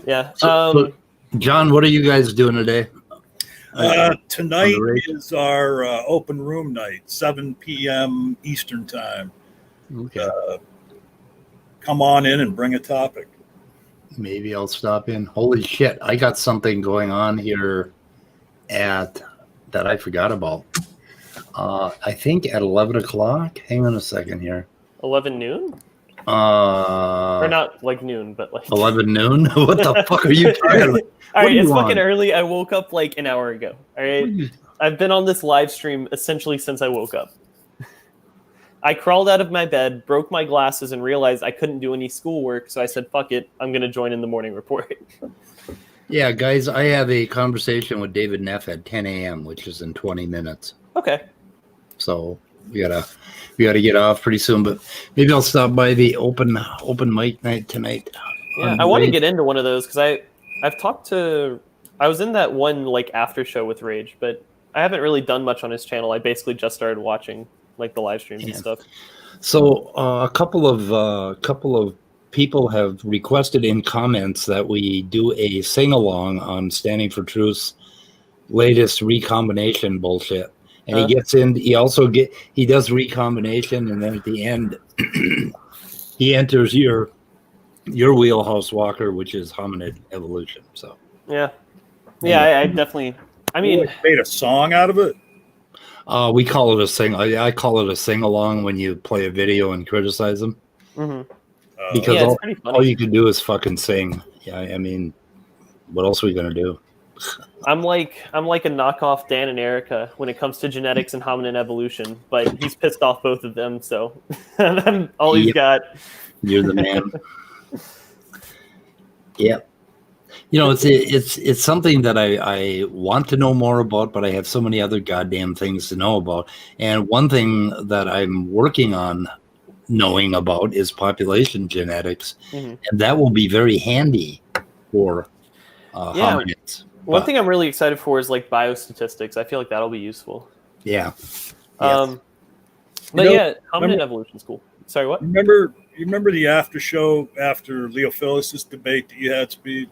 Yeah. So, John, what are you guys doing today? Tonight is our open room night, 7 p.m. Eastern time. Okay. Come on in and bring a topic. Maybe I'll stop in. Holy shit, I got something going on here that I forgot about. I think at 11 o'clock. Hang on a second here. 11 noon? Or not like noon, but like 11 noon? What the fuck are you talking about? All right, it's on? fucking early. I woke up like an hour ago. All right, I've been on this live stream essentially since I woke up. I crawled out of my bed, broke my glasses, and realized I couldn't do any schoolwork. So I said, "Fuck it, I'm gonna join in the morning report." Yeah, guys, I have a conversation with David Neff at 10 a.m., which is in 20 minutes. Okay. So we gotta get off pretty soon, but maybe I'll stop by the open mic night tonight. Yeah, I want to get into one of those because I've talked to. I was in that one like after show with Rage, but I haven't really done much on his channel. I basically just started watching like the live streams and stuff. So a couple of people have requested in comments that we do a sing along on Standing for Truth's latest recombination bullshit. And he gets in. He does recombination, and then at the end, he enters your wheelhouse, Walker, which is hominid evolution. So yeah, I definitely. I mean, made a song out of it. We call it a sing. I call it a sing along when you play a video and criticize them. Mm-hmm. Because all you can do is fucking sing. Yeah, I mean, what else are we gonna do? I'm like a knockoff Dan and Erica when it comes to genetics and hominin evolution, but he's pissed off both of them, so I'm all he's got. You're the man. Yeah. You know, it's something that I want to know more about, but I have so many other goddamn things to know about. And one thing that I'm working on knowing about is population genetics, and that will be very handy for hominids. One thing I'm really excited for is like biostatistics. I feel like that'll be useful. Yeah. But hominin evolution is cool. Sorry, what? You remember the after show after Leo Phyllis's debate that you had, Speed?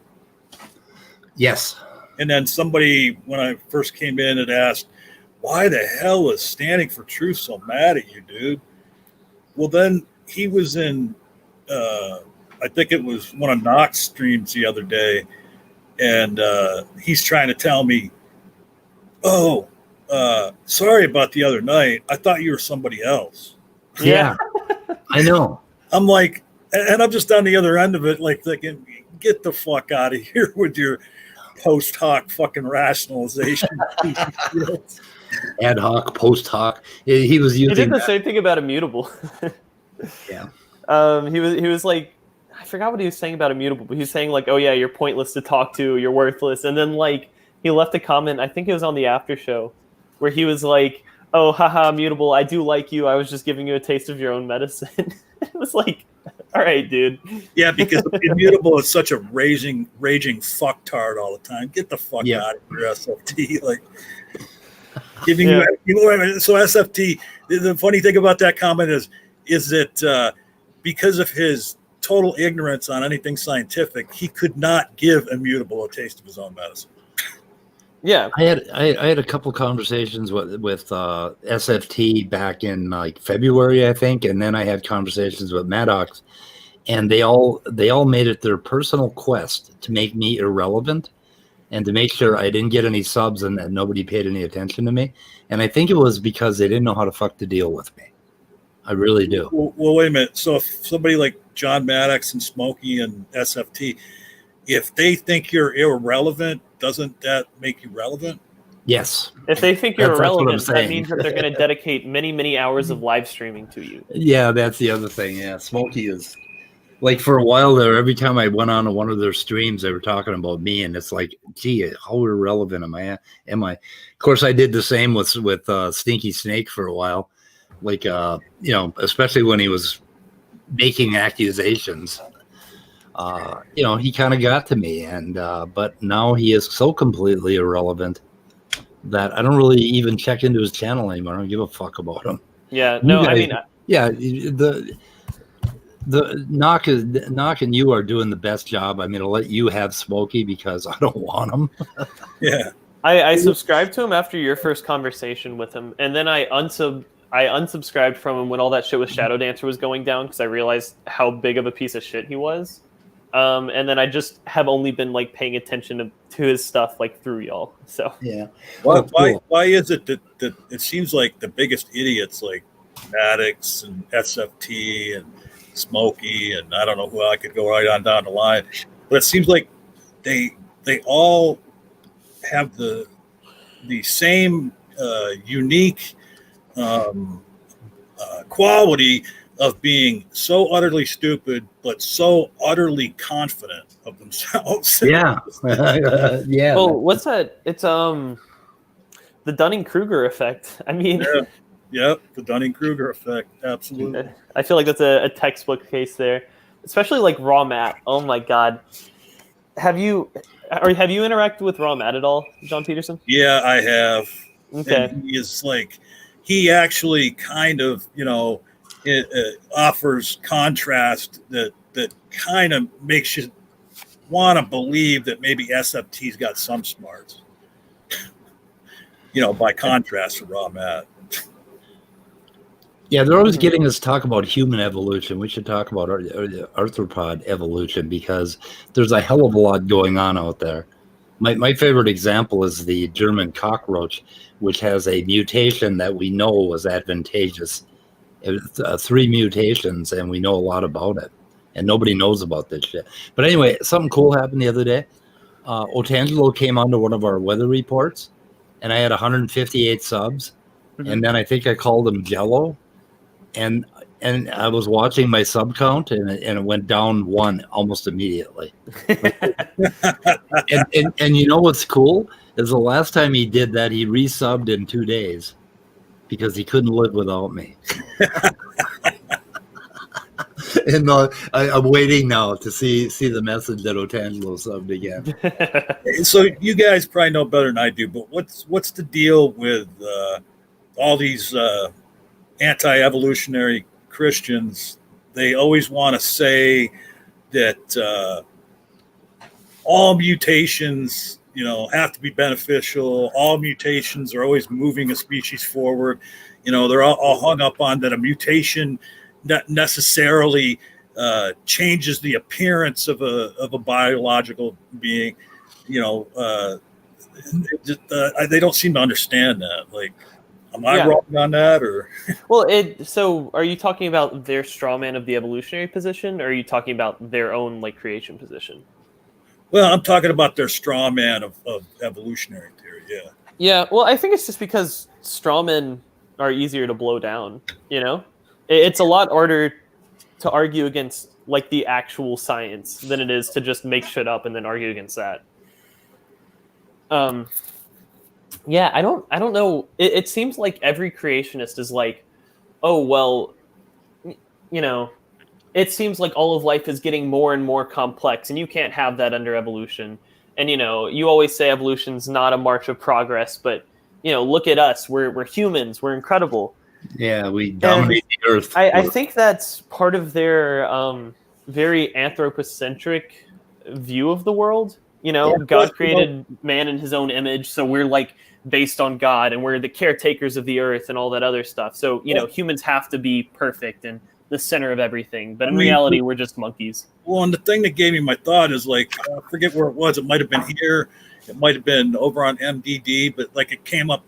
Yes. And then somebody, when I first came in, had asked, why the hell is Standing for Truth so mad at you, dude? Well, then he was in, I think it was one of Knox's streams the other day, and he's trying to tell me, sorry about the other night. I thought you were somebody else. Yeah. I know. I'm like, and I'm just on the other end of it, like thinking, get the fuck out of here with your post hoc fucking rationalization. Ad hoc, post hoc. He was using. He did the same thing about Immutable. Yeah. He was like, I forgot what he was saying about Immutable, but he was saying like, oh yeah, you're pointless to talk to, you're worthless, and then like he left a comment. I think it was on the after show where he was like, oh haha, Immutable, I do like you. I was just giving you a taste of your own medicine. It was like, all right, dude. Yeah, because Immutable is such a raging fucktard all the time. Get the fuck out of your SFT. Like giving you so SFT. The funny thing about that comment is that because of his total ignorance on anything scientific, he could not give Immutable a taste of his own medicine. Yeah, I had a couple conversations with SFT back in like February, I think, and then I had conversations with Maddox, and they all made it their personal quest to make me irrelevant and to make sure I didn't get any subs and that nobody paid any attention to me. And I think it was because they didn't know how the fuck to deal with me. I really do. Well, wait a minute. So if somebody like John Maddox and Smokey and SFT, if they think you're irrelevant, doesn't that make you relevant? Yes. If they think you're irrelevant, that means that they're going to dedicate many, many hours of live streaming to you. Yeah, that's the other thing. Yeah, Smokey is like for a while there. Every time I went on to one of their streams, they were talking about me, and it's like, gee, how irrelevant am I? Of course, I did the same with Stinky Snake for a while. Like, especially when he was making accusations. He kind of got to me, and but now he is so completely irrelevant that I don't really even check into his channel anymore. I don't give a fuck about him. Yeah, no, I mean, The Knock and you are doing the best job. I'm going to let you have Smokey because I don't want him. Yeah. I subscribed to him after your first conversation with him, and then I unsubscribed from him when all that shit with Shadow Dancer was going down because I realized how big of a piece of shit he was. And then I just have only been like paying attention to his stuff like through y'all. So Yeah. Why is it that it seems like the biggest idiots like Maddox and SFT and Smokey and I don't know who I could go right on down the line, but it seems like they all have the same unique quality of being so utterly stupid but so utterly confident of themselves. Yeah. Yeah. well, what's that? It's the Dunning-Kruger effect. I mean, Yep, the Dunning-Kruger effect. Absolutely. I feel like that's a textbook case there, especially like Raw Matt. Oh my god, have you interacted with Raw Matt at all, John Peterson? Yeah, I have. Okay. And he actually kind of, offers contrast that kind of makes you want to believe that maybe SFT's got some smarts, by contrast to Raw Matt. Yeah, they're always getting us to talk about human evolution. We should talk about arthropod evolution because there's a hell of a lot going on out there. My favorite example is the German cockroach, which has a mutation that we know was advantageous. It was, 3 mutations, and we know a lot about it. And nobody knows about this shit. But anyway, something cool happened the other day. Otangelo came onto one of our weather reports, and I had 158 subs. Mm-hmm. And then I think I called him Jello. And I was watching my sub count, and it went down 1 almost immediately. and you know what's cool is the last time he did that, he resubbed in 2 days because he couldn't live without me. And I'm waiting now to see the message that Otangelo subbed again. So you guys probably know better than I do, but what's the deal with all these anti-evolutionary Christians? They always want to say that all mutations, have to be beneficial. All mutations are always moving a species forward. They're all hung up on that a mutation not necessarily changes the appearance of a biological being. They don't seem to understand that. Like, am I wrong on that, or? Well, so are you talking about their straw man of the evolutionary position, or are you talking about their own like creation position? Well, I'm talking about their straw man of evolutionary theory. Yeah. Yeah. Well, I think it's just because straw men are easier to blow down. It's a lot harder to argue against like the actual science than it is to just make shit up and then argue against that. Yeah, I don't know. It seems like every creationist is like, oh, well, it seems like all of life is getting more and more complex, and you can't have that under evolution. And, you always say evolution's not a march of progress, but, look at us. We're humans. We're incredible. Yeah, we dominate the earth. I think that's part of their very anthropocentric view of the world. God created man in his own image, so we're like based on God, and we're the caretakers of the earth and all that other stuff. So, humans have to be perfect and the center of everything. But in reality, we're just monkeys. Well, and the thing that gave me my thought is like, I forget where it was. It might have been here. It might have been over on MDD, but like it came up.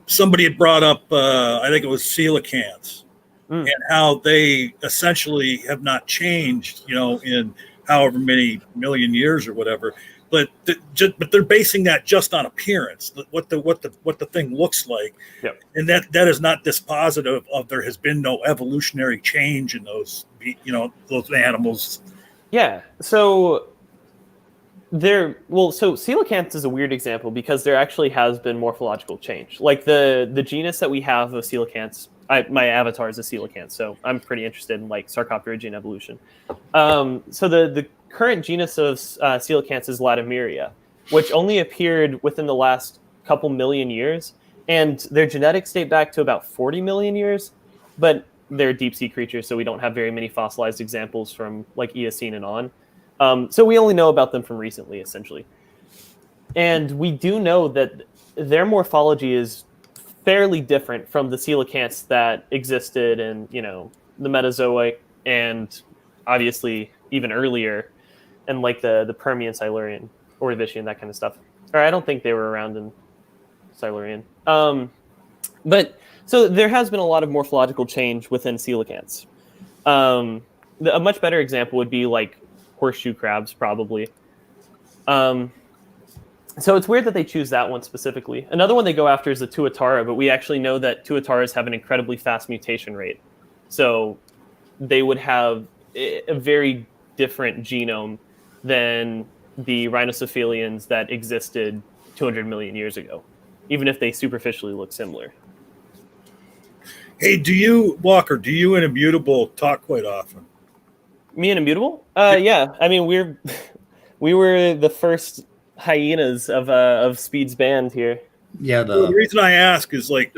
Somebody had brought up, I think it was coelacanths, and how they essentially have not changed, in however many million years or whatever. But they're basing that just on appearance, what the thing looks like, yep. And that is not dispositive of there has been no evolutionary change in those those animals. Yeah. So coelacanths is a weird example because there actually has been morphological change. Like the genus that we have of coelacanths, my avatar is a coelacanth, so I'm pretty interested in like Sarcopterygian evolution. So the current genus of coelacanths is Latimeria, which only appeared within the last couple million years, and their genetics date back to about 40 million years. But they're deep sea creatures, so we don't have very many fossilized examples from like Eocene and on. So we only know about them from recently, essentially. And we do know that their morphology is fairly different from the coelacanths that existed in, the Mesozoic and obviously even earlier, and like the Permian, Silurian, Ordovician, that kind of stuff. Or I don't think they were around in Silurian. But so there has been a lot of morphological change within coelacanths. A much better example would be like horseshoe crabs, probably. So it's weird that they choose that one specifically. Another one they go after is the tuatara, but we actually know that tuataras have an incredibly fast mutation rate. So they would have a very different genome than the rhinocephalians that existed 200 million years ago, even if they superficially look similar. Hey, Walker, do you and Immutable talk quite often? Me and Immutable? Yeah. I mean, we were the first hyenas of Speed's band here. Yeah. The reason I ask is you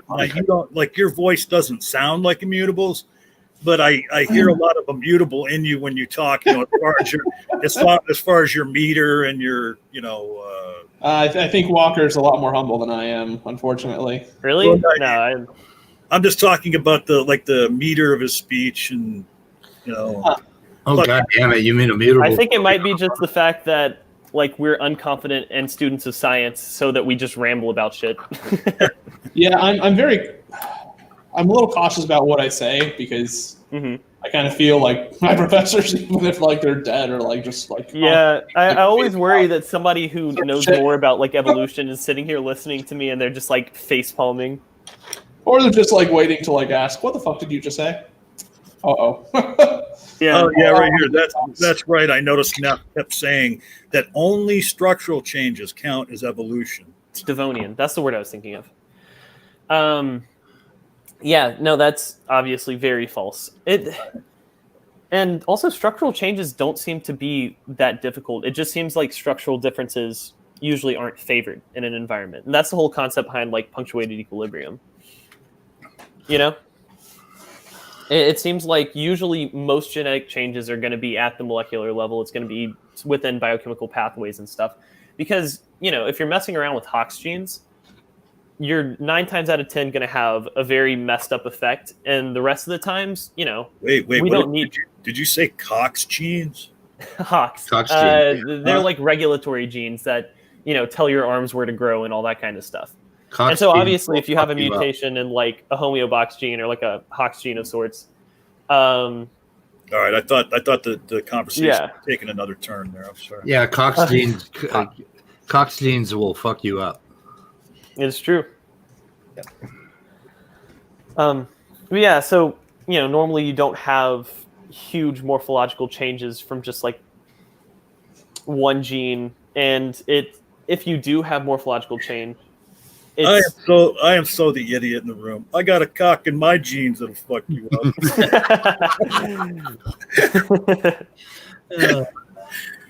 don't like your voice doesn't sound like Immutable's, but I hear a lot of Immutable in you when you talk. As far as your meter and your I think Walker's a lot more humble than I am, unfortunately. Really? Well, No. I'm just talking about the meter of his speech and Oh, God damn it! You mean Immutable? I think it might be just the fact that we're unconfident and students of science, so that we just ramble about shit. Yeah, I'm a little cautious about what I say because I kind of feel like my professors, even if they're dead or just Yeah, I always worry that somebody who knows more about evolution is sitting here listening to me and they're just face palming, or they're just waiting to ask, "What the fuck did you just say?" Uh-oh. Yeah. Oh, yeah, right here. That's right. I noticed Neff kept saying that only structural changes count as evolution. Devonian. That's the word I was thinking of. Yeah, no, that's obviously very false. And also structural changes don't seem to be that difficult. It just seems like structural differences usually aren't favored in an environment. And that's the whole concept behind punctuated equilibrium. It seems like usually most genetic changes are going to be at the molecular level. It's going to be within biochemical pathways and stuff. Because, if you're messing around with Hox genes, you're 9 times out of 10 going to have a very messed up effect. And the rest of the times, Wait, we don't need... Did you say Cox genes? Hox. Cox genes. They're regulatory genes that, tell your arms where to grow and all that kind of stuff. Cox and so genes obviously if you have a fuck you up. mutation in a homeobox gene or a Hox gene of sorts. All right, I thought the conversation was taking another turn there. I'm sorry. Yeah, Cox genes will fuck you up. It's true. Yeah, so normally you don't have huge morphological changes from just one gene, and if you do have morphological change, I am so the idiot in the room. I got a cock in my genes that'll fuck you up.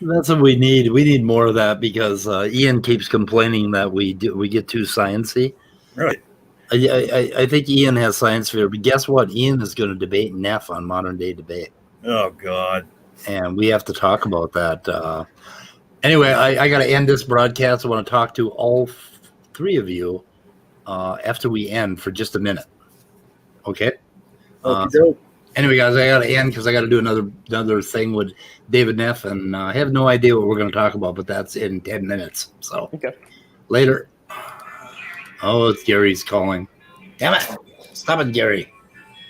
That's what we need. We need more of that because Ian keeps complaining that we get too sciencey. Right. I think Ian has science fear, but guess what? Ian is going to debate Neff on Modern Day Debate. Oh God. And we have to talk about that. Anyway, I got to end this broadcast. I want to talk to all 3 of you after we end for just a minute. Okay? Anyway, guys, I got to end because I got to do another thing with David Neff, and I have no idea what we're going to talk about, but that's in 10 minutes. So okay. Later. Oh, it's Gary's calling. Damn it. Stop it, Gary.